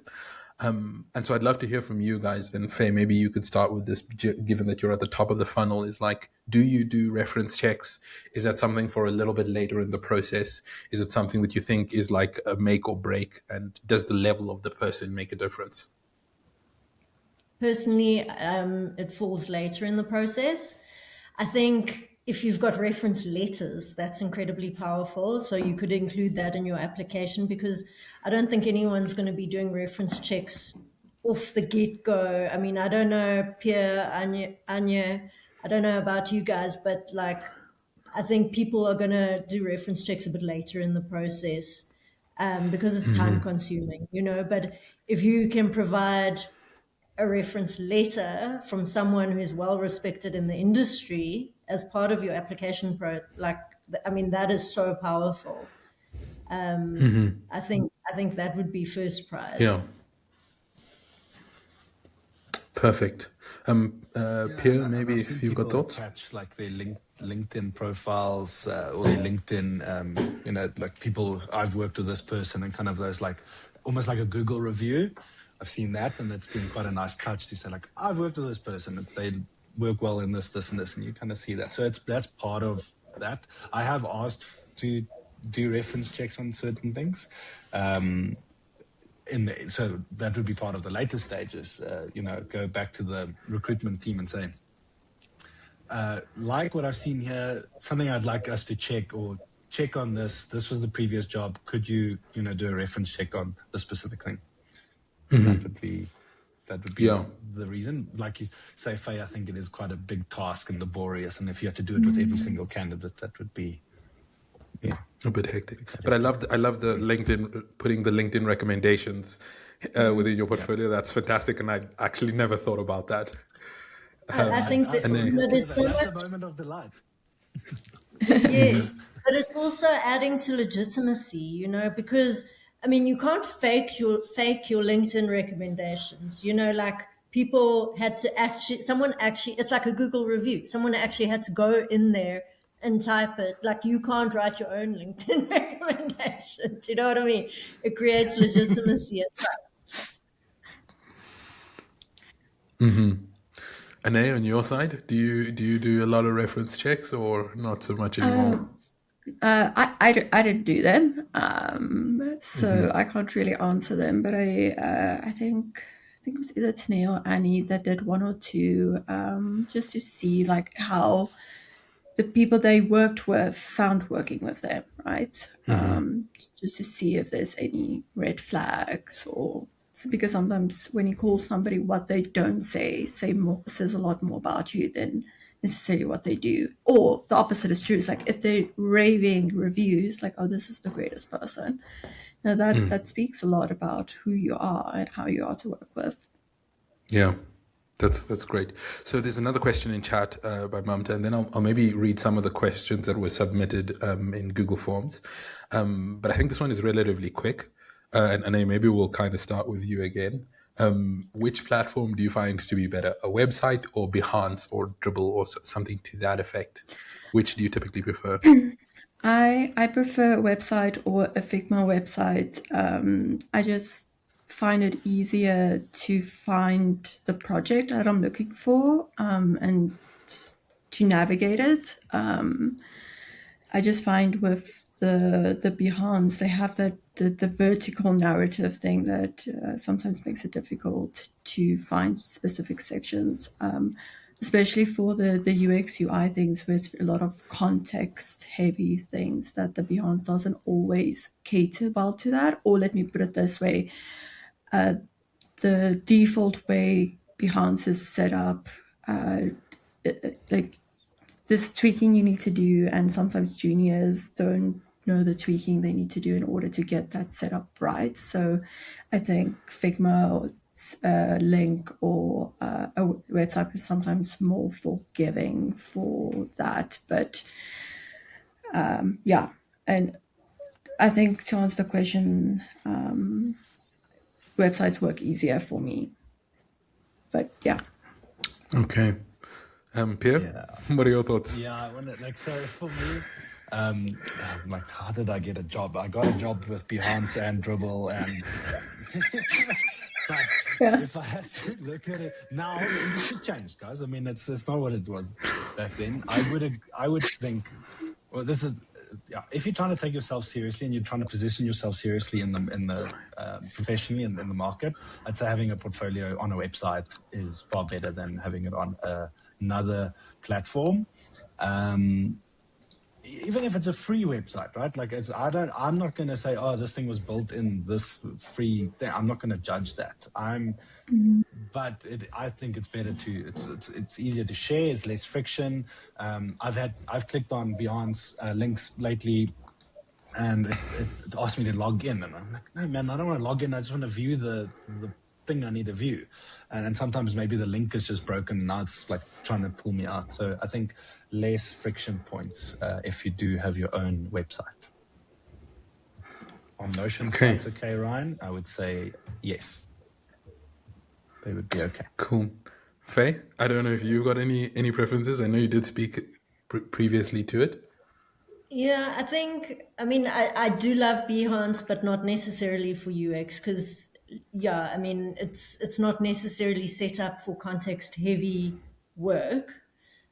And so I'd love to hear from you guys. And Faye, maybe you could start with this, given that you're at the top of the funnel. Is like, do you do reference checks? Is that something for a little bit later in the process? Is it something that you think is like a make or break? And does the level of the person make a difference? Personally, it falls later in the process. I think if you've got reference letters, that's incredibly powerful. So you could include that in your application, because I don't think anyone's going to be doing reference checks off the get-go. I mean, I don't know, Pierre, Anya, I don't know about you guys, but like, I think people are going to do reference checks a bit later in the process because it's time consuming, but if you can provide a reference letter from someone who's well respected in the industry as part of your application that is so powerful. I think that would be first prize. Yeah. Perfect. Pierre, maybe if you've got thoughts. Attach like their LinkedIn profiles or their LinkedIn, like people, I've worked with this person, and kind of those like almost like a Google review. I've seen that, and it's been quite a nice touch to say, like, I've worked with this person, they work well in this, and this, and you kind of see that. So that's part of that. I have asked to do reference checks on certain things. So that would be part of the later stages, go back to the recruitment team and say, like what I've seen here, something I'd like us to check or check on this. This was the previous job. Could you, do a reference check on the specific thing? That would be Yeah. the reason. Like you say, Faye, I think it is quite a big task and laborious. And if you had to do it with every single candidate, that would be a bit hectic. But I love the LinkedIn, putting the LinkedIn recommendations within your portfolio. That's fantastic, and I actually never thought about that. I think that there's so That's much. a moment of delight. Yes, but it's also adding to legitimacy, because I mean you can't fake your LinkedIn recommendations. Like people had to it's like a Google review. Someone actually had to go in there and type it. Like you can't write your own LinkedIn recommendation. Do you know what I mean? It creates legitimacy and trust. Ane, on your side, do you do a lot of reference checks or not so much anymore? I didn't do them, so I can't really answer them. But I think it was either Tane or Annie that did one or two, just to see like how the people they worked with found working with them, right? Just to see if there's any red flags or because sometimes when you call somebody, what they don't says a lot more about you than necessarily what they do. Or the opposite is true. It's like if they're raving reviews, like, oh, this is the greatest person. Now that speaks a lot about who you are and how you are to work with. Yeah. That's great. So there's another question in chat by Mamta, and then I'll maybe read some of the questions that were submitted in Google Forms. But I think this one is relatively quick, and maybe we'll kind of start with you again. Which platform do you find to be better, a website or Behance or Dribble or something to that effect? Which do you typically prefer? I prefer a website or a Figma website. I just find it easier to find the project that I'm looking for and to navigate it. I just find with the Behance, they have the vertical narrative thing that sometimes makes it difficult to find specific sections, especially for the UX UI things, where it's a lot of context heavy things that the Behance doesn't always cater well to that. Or let me put it this way, the default way Behance is set up, like this tweaking you need to do, and sometimes juniors don't know the tweaking they need to do in order to get that set up right. So I think Figma or Link or a website is sometimes more forgiving for that. But yeah, and I think to answer the question, websites work easier for me. But yeah. Okay. Pierre, what are your thoughts? Yeah, I want to so for me, like how did I get a job? I got a job with Behance and Dribble and but if I had to look at it now, the industry changed, guys. I mean, it's not what it was back then. I would think, well, this is if you're trying to take yourself seriously and you're trying to position yourself seriously in the professionally in the market, I'd say having a portfolio on a website is far better than having it on another platform. Even if it's a free website, right? Like I'm not going to say, oh, this thing was built in this free thing. I'm not going to judge that. But I think it's better it's easier to share. It's less friction. I've clicked on Behance links lately, and it asked me to log in, and I'm like, no, man, I don't want to log in. I just want to view the thing I need to view, and sometimes maybe the link is just broken. And now it's like trying to pull me out. So I think less friction points if you do have your own website. On Notion, that's okay, Ryan. I would say yes. They would be okay. Cool. Faye, I don't know if you've got any preferences. I know you did speak previously to it. Yeah, I do love Behance, but not necessarily for UX because, yeah, I mean, it's not necessarily set up for context heavy work.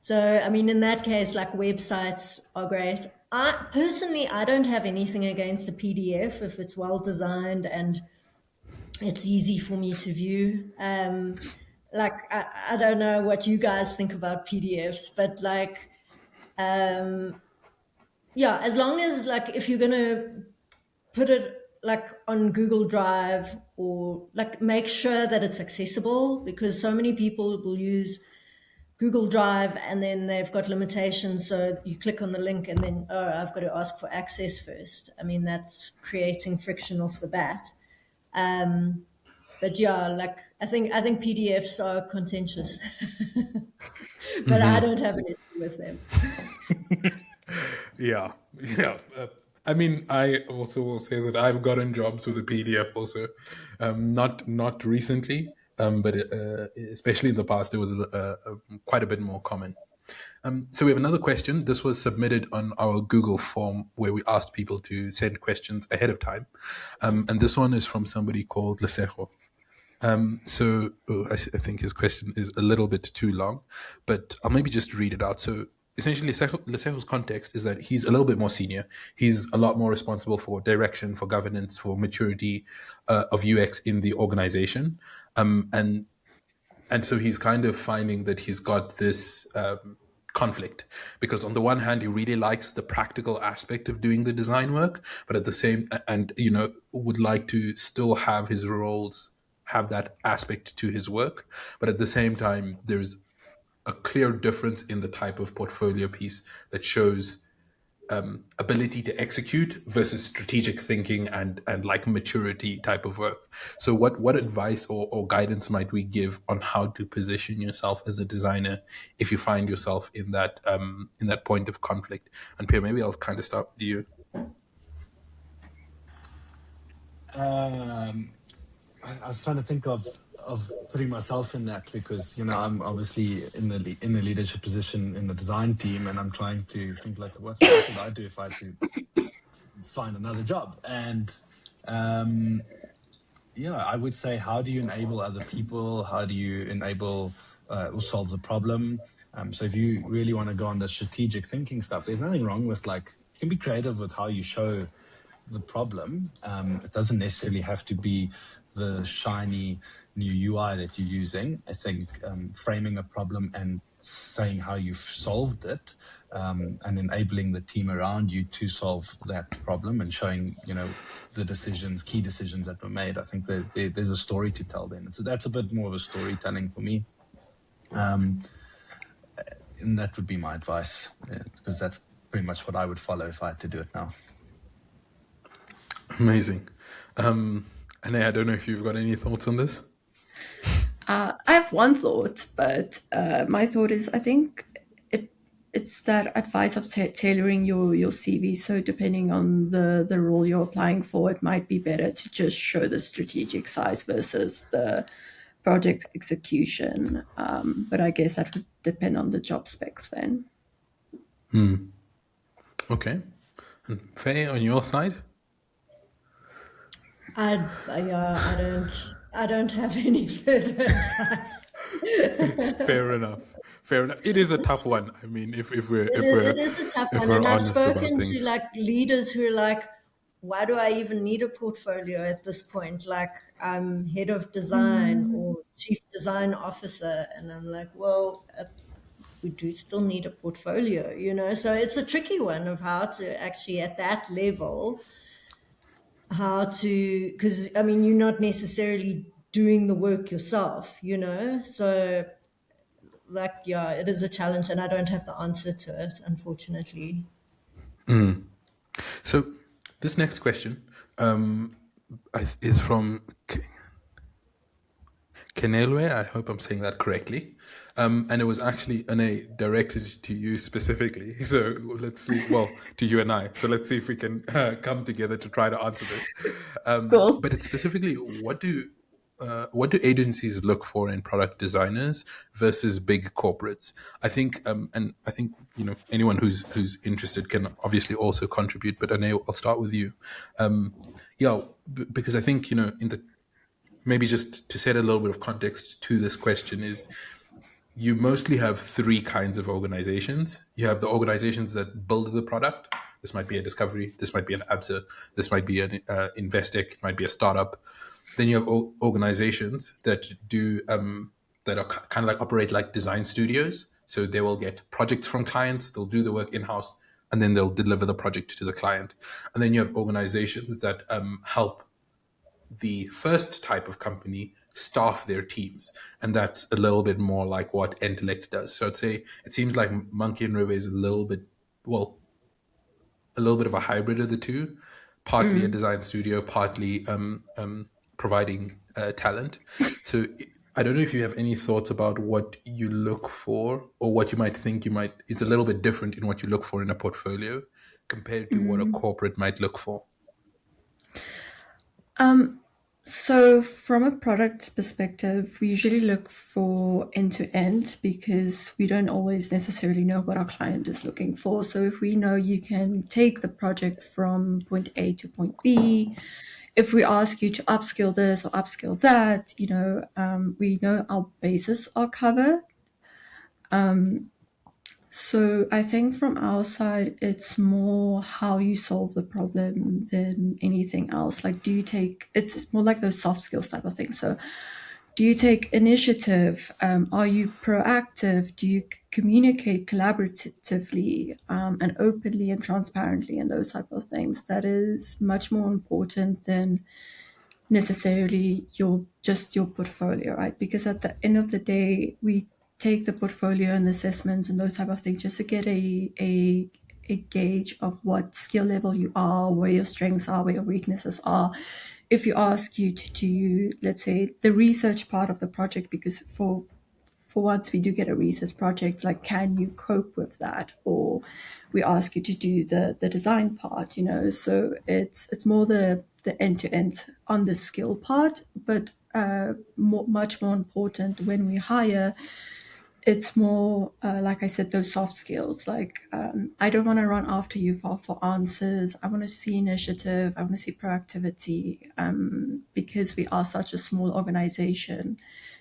So, I mean, in that case, like websites are great. I don't have anything against a PDF if it's well designed and it's easy for me to view. I don't know what you guys think about PDFs, but like, Yeah, as long as like if you're gonna put it like on Google Drive, or like make sure that it's accessible, because so many people will use Google Drive and then they've got limitations. So you click on the link and then, oh, I've got to ask for access first. I mean, that's creating friction off the bat. But yeah, like I think PDFs are contentious, but I don't have an issue with them. Yeah, yeah. I mean, I also will say that I've gotten jobs with a PDF also, not recently, but especially in the past, it was quite a bit more common. So we have another question. This was submitted on our Google form where we asked people to send questions ahead of time, and this one is from somebody called Lesejo. I think his question is a little bit too long, but I'll maybe just read it out. So essentially, Lesejo's context is that he's a little bit more senior. He's a lot more responsible for direction, for governance, for maturity of UX in the organization, and so he's kind of finding that he's got this conflict, because on the one hand he really likes the practical aspect of doing the design work, but at the same, and would like to still have his roles have that aspect to his work, but at the same time there's a clear difference in the type of portfolio piece that shows ability to execute versus strategic thinking and like maturity type of work. So what advice or guidance might we give on how to position yourself as a designer if you find yourself in that point of conflict? And Pierre, maybe I'll kind of start with you. I was trying to think of putting myself in that, because I'm obviously in the leadership position in the design team, and I'm trying to think like, what would I do if I had to find another job? And I would say, how do you enable other people? How do you enable or solve the problem? So if you really want to go on the strategic thinking stuff, there's nothing wrong with, like, you can be creative with how you show the problem. It doesn't necessarily have to be the shiny new UI that you're using. I think framing a problem and saying how you've solved it, and enabling the team around you to solve that problem, and showing the key decisions that were made. I think that there's a story to tell then. That's a bit more of a storytelling for me. And that would be my advice, because that's pretty much what I would follow if I had to do it now. Amazing. And I don't know if you've got any thoughts on this. I have one thought, but my thought is, I think it's that advice of tailoring your CV. So depending on the role you're applying for, it might be better to just show the strategic side versus the project execution. But I guess that would depend on the job specs then. Okay. And Faye, on your side? I don't have any further advice. Fair enough. Fair enough. It is a tough one. I mean, if we're It is a tough one, and I've honest about spoken to things. like leaders who are like, "Why do I even need a portfolio at this point? Like, I'm head of design or chief design officer," and I'm like, "Well, we do still need a portfolio. So it's a tricky one of how to actually at that level, because I mean, you're not necessarily doing the work yourself. So like, yeah, it is a challenge, and I don't have the answer to it, unfortunately. So this next question is from Kenelwe. I hope I'm saying that correctly. And it was actually directed to you specifically. So let's see. Well, to you and I. So let's see if we can come together to try to answer this. Cool. But it's specifically, what do agencies look for in product designers versus big corporates? I think, and I think anyone who's interested can obviously also contribute. But Ane, I'll start with you. Because I think maybe just to set a little bit of context to this question is, you mostly have three kinds of organizations. You have the organizations that build the product. This might be a discovery. This might be an ABSA. This might be an Investec. It might be a startup. Then you have organizations that do that are kind of like operate like design studios. So they will get projects from clients. They'll do the work in house, and then they'll deliver the project to the client. And then you have organizations that help the first type of company staff their teams, and that's a little bit more like what Intellect does. So I'd say it seems like Monkey and River is a little bit of a hybrid of the two, partly a design studio, partly providing talent. So I don't know if you have any thoughts about what you look for, or what you might think it's a little bit different in what you look for in a portfolio compared to what a corporate might look for. So from a product perspective, we usually look for end-to-end because we don't always necessarily know what our client is looking for. So if we know you can take the project from point A to point B, if we ask you to upskill this or upskill that, we know our bases are covered. So I think from our side, it's more how you solve the problem than anything else. Like, it's more like those soft skills type of thing. So do you take initiative? Are you proactive? Do you communicate collaboratively and openly and transparently, and those type of things? That is much more important than necessarily your portfolio, right? Because at the end of the day, we take the portfolio and the assessments and those type of things just to get a gauge of what skill level you are, where your strengths are, where your weaknesses are. If you ask you to do, let's say, the research part of the project, because for once we do get a research project, like, can you cope with that? Or we ask you to do the design part, so it's more the end-to-end on the skill part, but much more important when we hire, it's more, like I said, those soft skills. Like, I don't want to run after you for answers. I want to see initiative. I want to see proactivity, because we are such a small organization.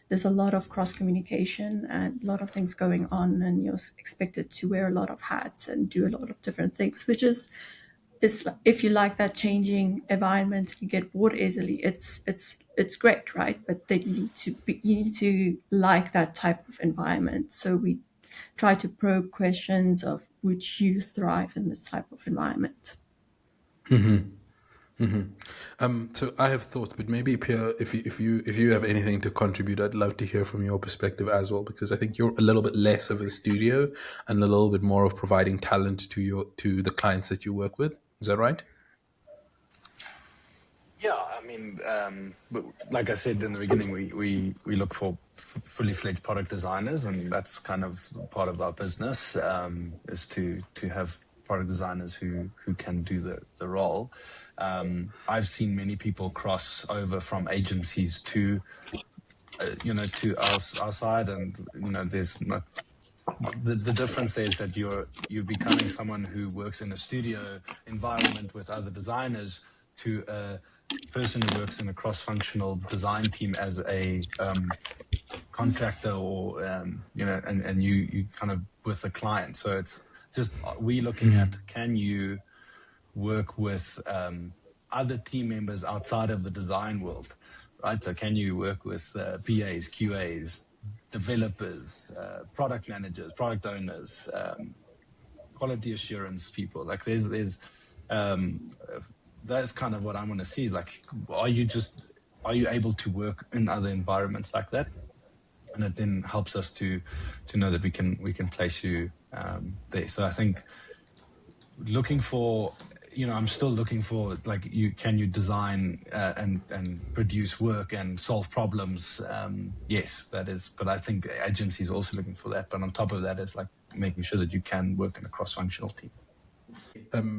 There's a lot of cross communication and a lot of things going on, and you're expected to wear a lot of hats and do a lot of different things, which is if you like that changing environment, you get bored easily. It's great, right? But then you need to like that type of environment. So we try to probe questions of would you thrive in this type of environment. So I have thoughts, but maybe Pierre, if you have anything to contribute, I'd love to hear from your perspective as well, because I think you're a little bit less of the studio and a little bit more of providing talent to the clients that you work with. Is that right? Yeah, I mean, like I said in the beginning, we look for fully fledged product designers, and that's kind of part of our business, is to have product designers who can do the role. I've seen many people cross over from agencies to our side, and there's not the difference there is that you're becoming someone who works in a studio environment with other designers to a person who works in a cross-functional design team as a contractor, or and you kind of with the client. So it's just we looking at, can you work with other team members outside of the design world, right? So can you work with VAs, QAs, developers, product managers, product owners, quality assurance people? Like there's that's kind of what I want to see, is like, are you able to work in other environments like that? And it then helps us to know that we can place you there. So I think looking for, I'm still looking for, like, can you design and produce work and solve problems? Yes, that is. But I think agencies are also looking for that. But on top of that, it's like making sure that you can work in a cross-functional team.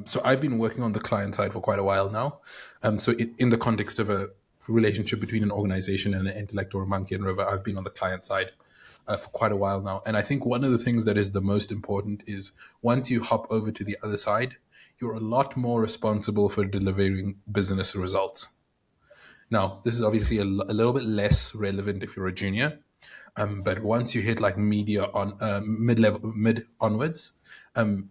So I've been working on the client side for quite a while now. So in the context of a relationship between an organization and an intellect or a Monkey and River, I've been on the client side for quite a while now. And I think one of the things that is the most important is once you hop over to the other side, you're a lot more responsible for delivering business results. Now, this is obviously a little bit less relevant if you're a junior. But once you hit like media on mid onwards,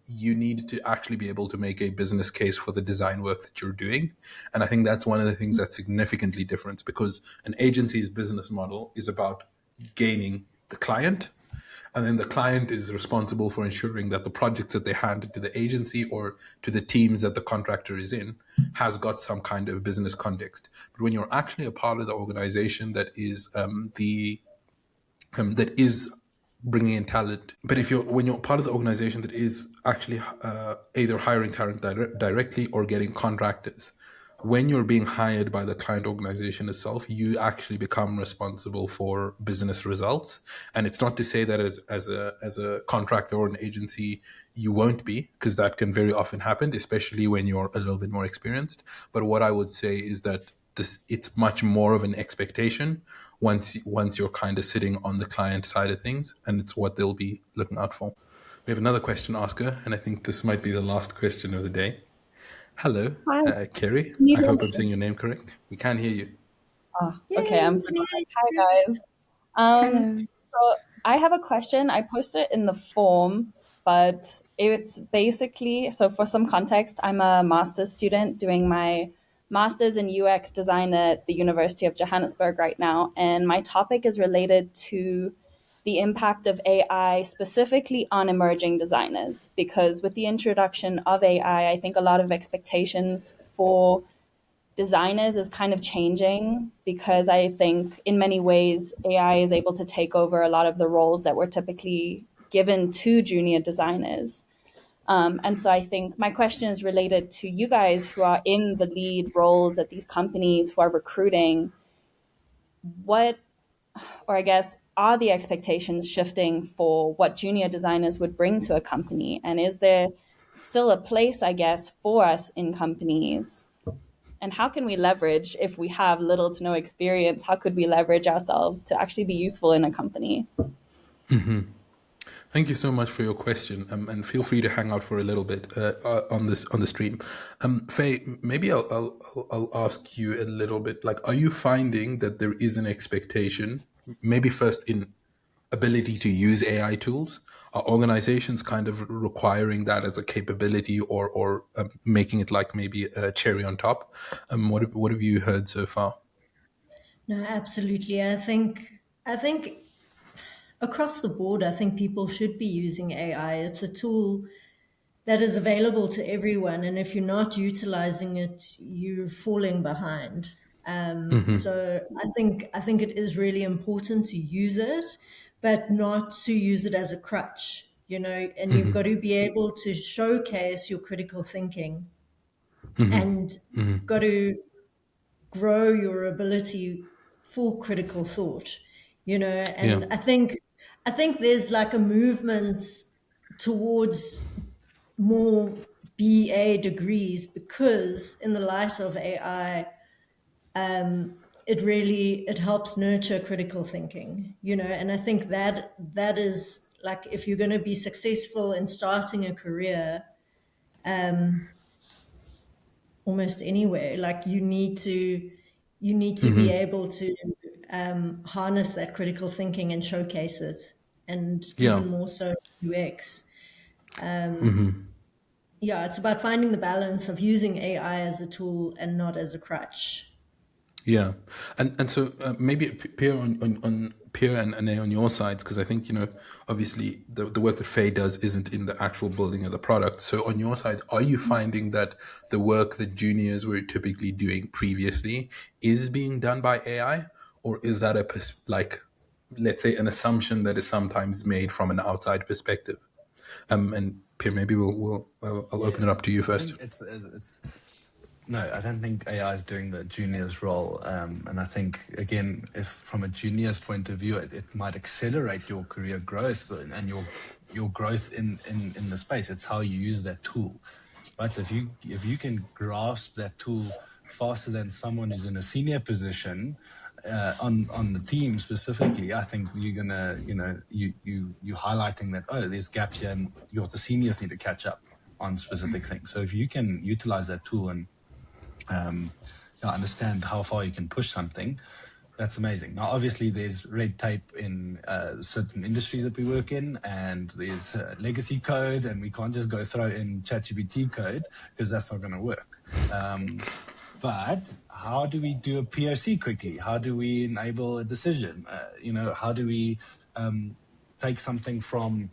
you need to actually be able to make a business case for the design work that you're doing. And I think that's one of the things that's significantly different, because an agency's business model is about gaining the client. And then the client is responsible for ensuring that the projects that they hand to the agency or to the teams that the contractor is in has got some kind of business context. But when you're actually a part of the organization that is that is bringing in talent. But when you're part of the organization that is actually either hiring talent directly or getting contractors, when you're being hired by the client organization itself, you actually become responsible for business results. And it's not to say that as a contractor or an agency, you won't be, because that can very often happen, especially when you're a little bit more experienced. But what I would say is that it's much more of an expectation once you're kind of sitting on the client side of things, and it's what they'll be looking out for. We have another question, Oscar, and I think this might be the last question of the day. Hello, Hi, Kerry. can you I hear hope I'm me? saying your name correct. We can hear you. Oh, okay, Yay, I'm we so can hear sorry. you. Hi, guys. Hello. So I have a question. I posted it in the form, but it's basically, so for some context, I'm a master's student doing my master's in UX design at the University of Johannesburg right now, and my topic is related to the impact of AI specifically on emerging designers. Because with the introduction of AI, I think a lot of expectations for designers is kind of changing, because I think in many ways AI is able to take over a lot of the roles that were typically given to junior designers. And so I think my question is related to you guys who are in the lead roles at these companies who are recruiting. What, or I guess, are the expectations shifting for what junior designers would bring to a company? And is there still a place, I guess, for us in companies? And how can we leverage, if we have little to no experience, how could we leverage ourselves to actually be useful in a company? Thank you so much for your question, and feel free to hang out for a little bit on the stream. Faye, maybe I'll ask you a little bit. Like, are you finding that there is an expectation, maybe first in ability to use AI tools? Are organizations kind of requiring that as a capability, or making it like maybe a cherry on top? What have you heard so far? No, absolutely. I think across the board, I think people should be using AI. It's a tool that is available to everyone, and if you're not utilizing it, you're falling behind. So I think it is really important to use it, but not to use it as a crutch. And you've got to be able to showcase your critical thinking, and you've got to grow your ability for critical thought. Yeah. And I think there's like a movement towards more BA degrees, because in the light of AI, it helps nurture critical thinking. And I think that is like, if you're going to be successful in starting a career almost anywhere, like you need to be able to harness that critical thinking and showcase it, and Yeah. even more so UX. Yeah, it's about finding the balance of using AI as a tool and not as a crutch. Yeah, and so maybe Pierre on Pierre and Ane on your sides, because I think obviously the work that Faye does isn't in the actual building of the product. So on your side, are you finding that the work that juniors were typically doing previously is being done by AI, or is that like, let's say, an assumption that is sometimes made from an outside perspective? And Pierre, maybe I'll open it up to you I first. think it's no, I don't think AI is doing the junior's role. And I think, again, if from a junior's point of view, it might accelerate your career growth and your growth in the space. It's how you use that tool. Right. So if you can grasp that tool faster than someone who's in a senior position on the team specifically, I think you're gonna, you highlighting that, oh, there's gaps here, and the seniors need to catch up on specific things. So if you can utilize that tool and understand how far you can push something, that's amazing. Now, obviously, there's red tape in certain industries that we work in, and there's legacy code, and we can't just go throw in ChatGPT code, because that's not going to work. But how do we do a POC quickly? How do we enable a decision? How do we take something from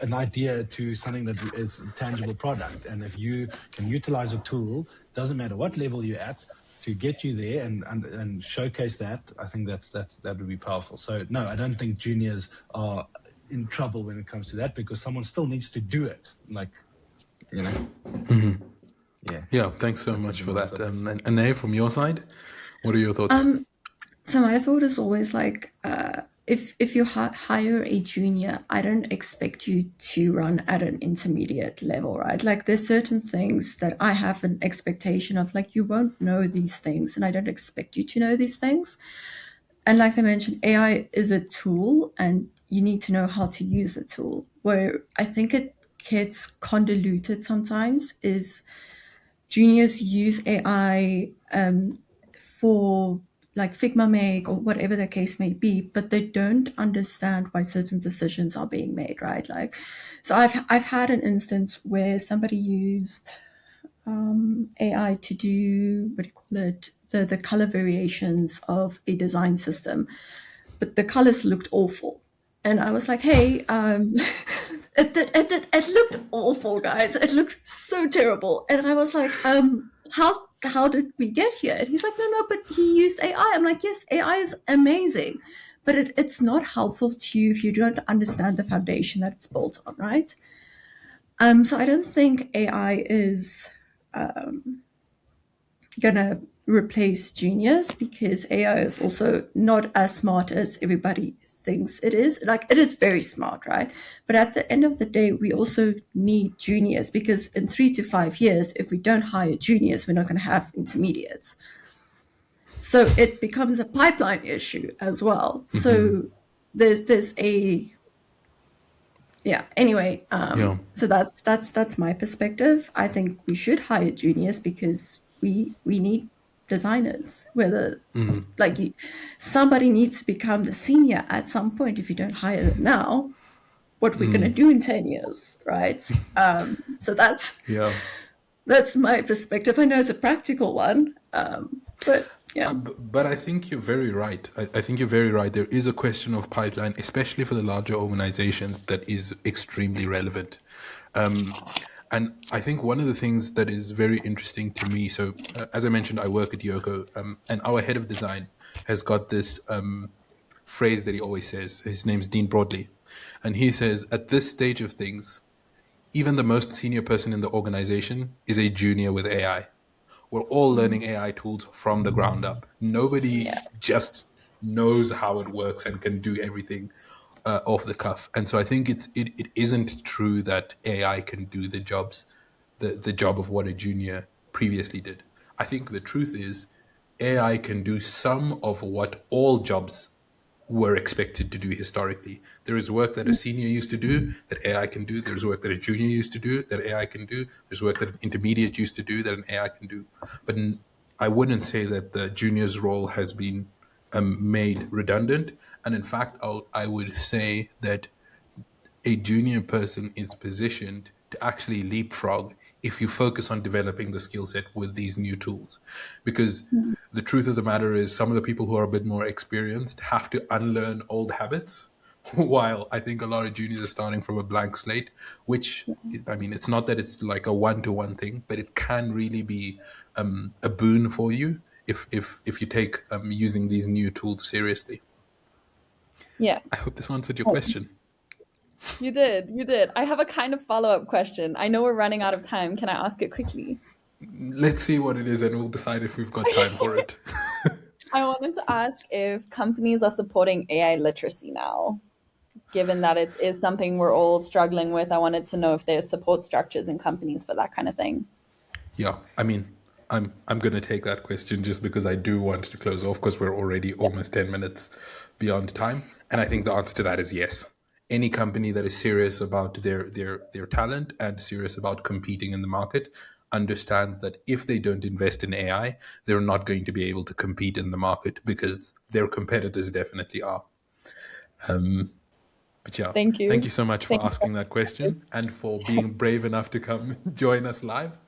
an idea to something that is a tangible product. And if you can utilize a tool, doesn't matter what level you're at, to get you there and showcase that, I think that would be powerful. So no, I don't think juniors are in trouble when it comes to that, because someone still needs to do it. Like, you know. Yeah, thanks so much for that. And Anae, from your side, what are your thoughts? So my thought is always like, if you hire a junior, I don't expect you to run at an intermediate level, right? Like there's certain things that I have an expectation of, like you won't know these things, and I don't expect you to know these things. And like I mentioned, AI is a tool, and you need to know how to use the tool. Where I think it gets convoluted sometimes is juniors use AI for like Figma make or whatever the case may be, but they don't understand why certain decisions are being made, right? Like, so I've had an instance where somebody used AI to do, what do you call it, the color variations of a design system, but the colors looked awful. And I was like, hey, it looked awful, guys. It looked so terrible. And I was like, how did we get here? And he's like, no, but he used AI. I'm like, yes, AI is amazing, but it's not helpful to you if you don't understand the foundation that it's built on, right? So I don't think AI is gonna replace juniors, because AI is also not as smart as everybody thinks it is. Like, it is very smart, right? But at the end of the day, we also need juniors, because in 3 to 5 years, if we don't hire juniors, we're not going to have intermediates. So it becomes a pipeline issue as well. Mm-hmm. So there's a anyway. So that's my perspective. I think we should hire juniors, because we need designers, whether somebody needs to become the senior at some point. If you don't hire them now, what we're going to do in 10 years, right? So that's my perspective. I know it's a practical one, but yeah. But I think you're very right. I think you're very right. There is a question of pipeline, especially for the larger organizations, that is extremely relevant. And I think one of the things that is very interesting to me, so as I mentioned, I work at Yoko, and our head of design has got this phrase that he always says. His name's Dean Broadley. And he says, at this stage of things, even the most senior person in the organization is a junior with AI. We're all learning AI tools from the ground up. Nobody just knows how it works and can do everything off the cuff. And so I think it isn't true that AI can do the job of what a junior previously did. I think the truth is AI can do some of what all jobs were expected to do historically. There is work that a senior used to do that AI can do. There's work that a junior used to do that AI can do. There's work that an intermediate used to do that an AI can do. But I wouldn't say that the junior's role has been made redundant. And in fact, I would say that a junior person is positioned to actually leapfrog if you focus on developing the skill set with these new tools. Because the truth of the matter is, some of the people who are a bit more experienced have to unlearn old habits, while I think a lot of juniors are starting from a blank slate, which, I mean, it's not that it's like a one-to-one thing, but it can really be a boon for you if you take using these new tools seriously. Yeah. I hope this answered your question. You did. I have a kind of follow-up question. I know we're running out of time. Can I ask it quickly? Let's see what it is, and we'll decide if we've got time for it. I wanted to ask if companies are supporting AI literacy now, given that it is something we're all struggling with. I wanted to know if there's support structures in companies for that kind of thing. Yeah, I mean, I'm going to take that question just because I do want to close off, because we're already almost 10 minutes beyond time. And I think the answer to that is yes. Any company that is serious about their talent and serious about competing in the market understands that if they don't invest in AI, they're not going to be able to compete in the market, because their competitors definitely are. But yeah, thank you so much for asking that question and for being brave enough to come join us live.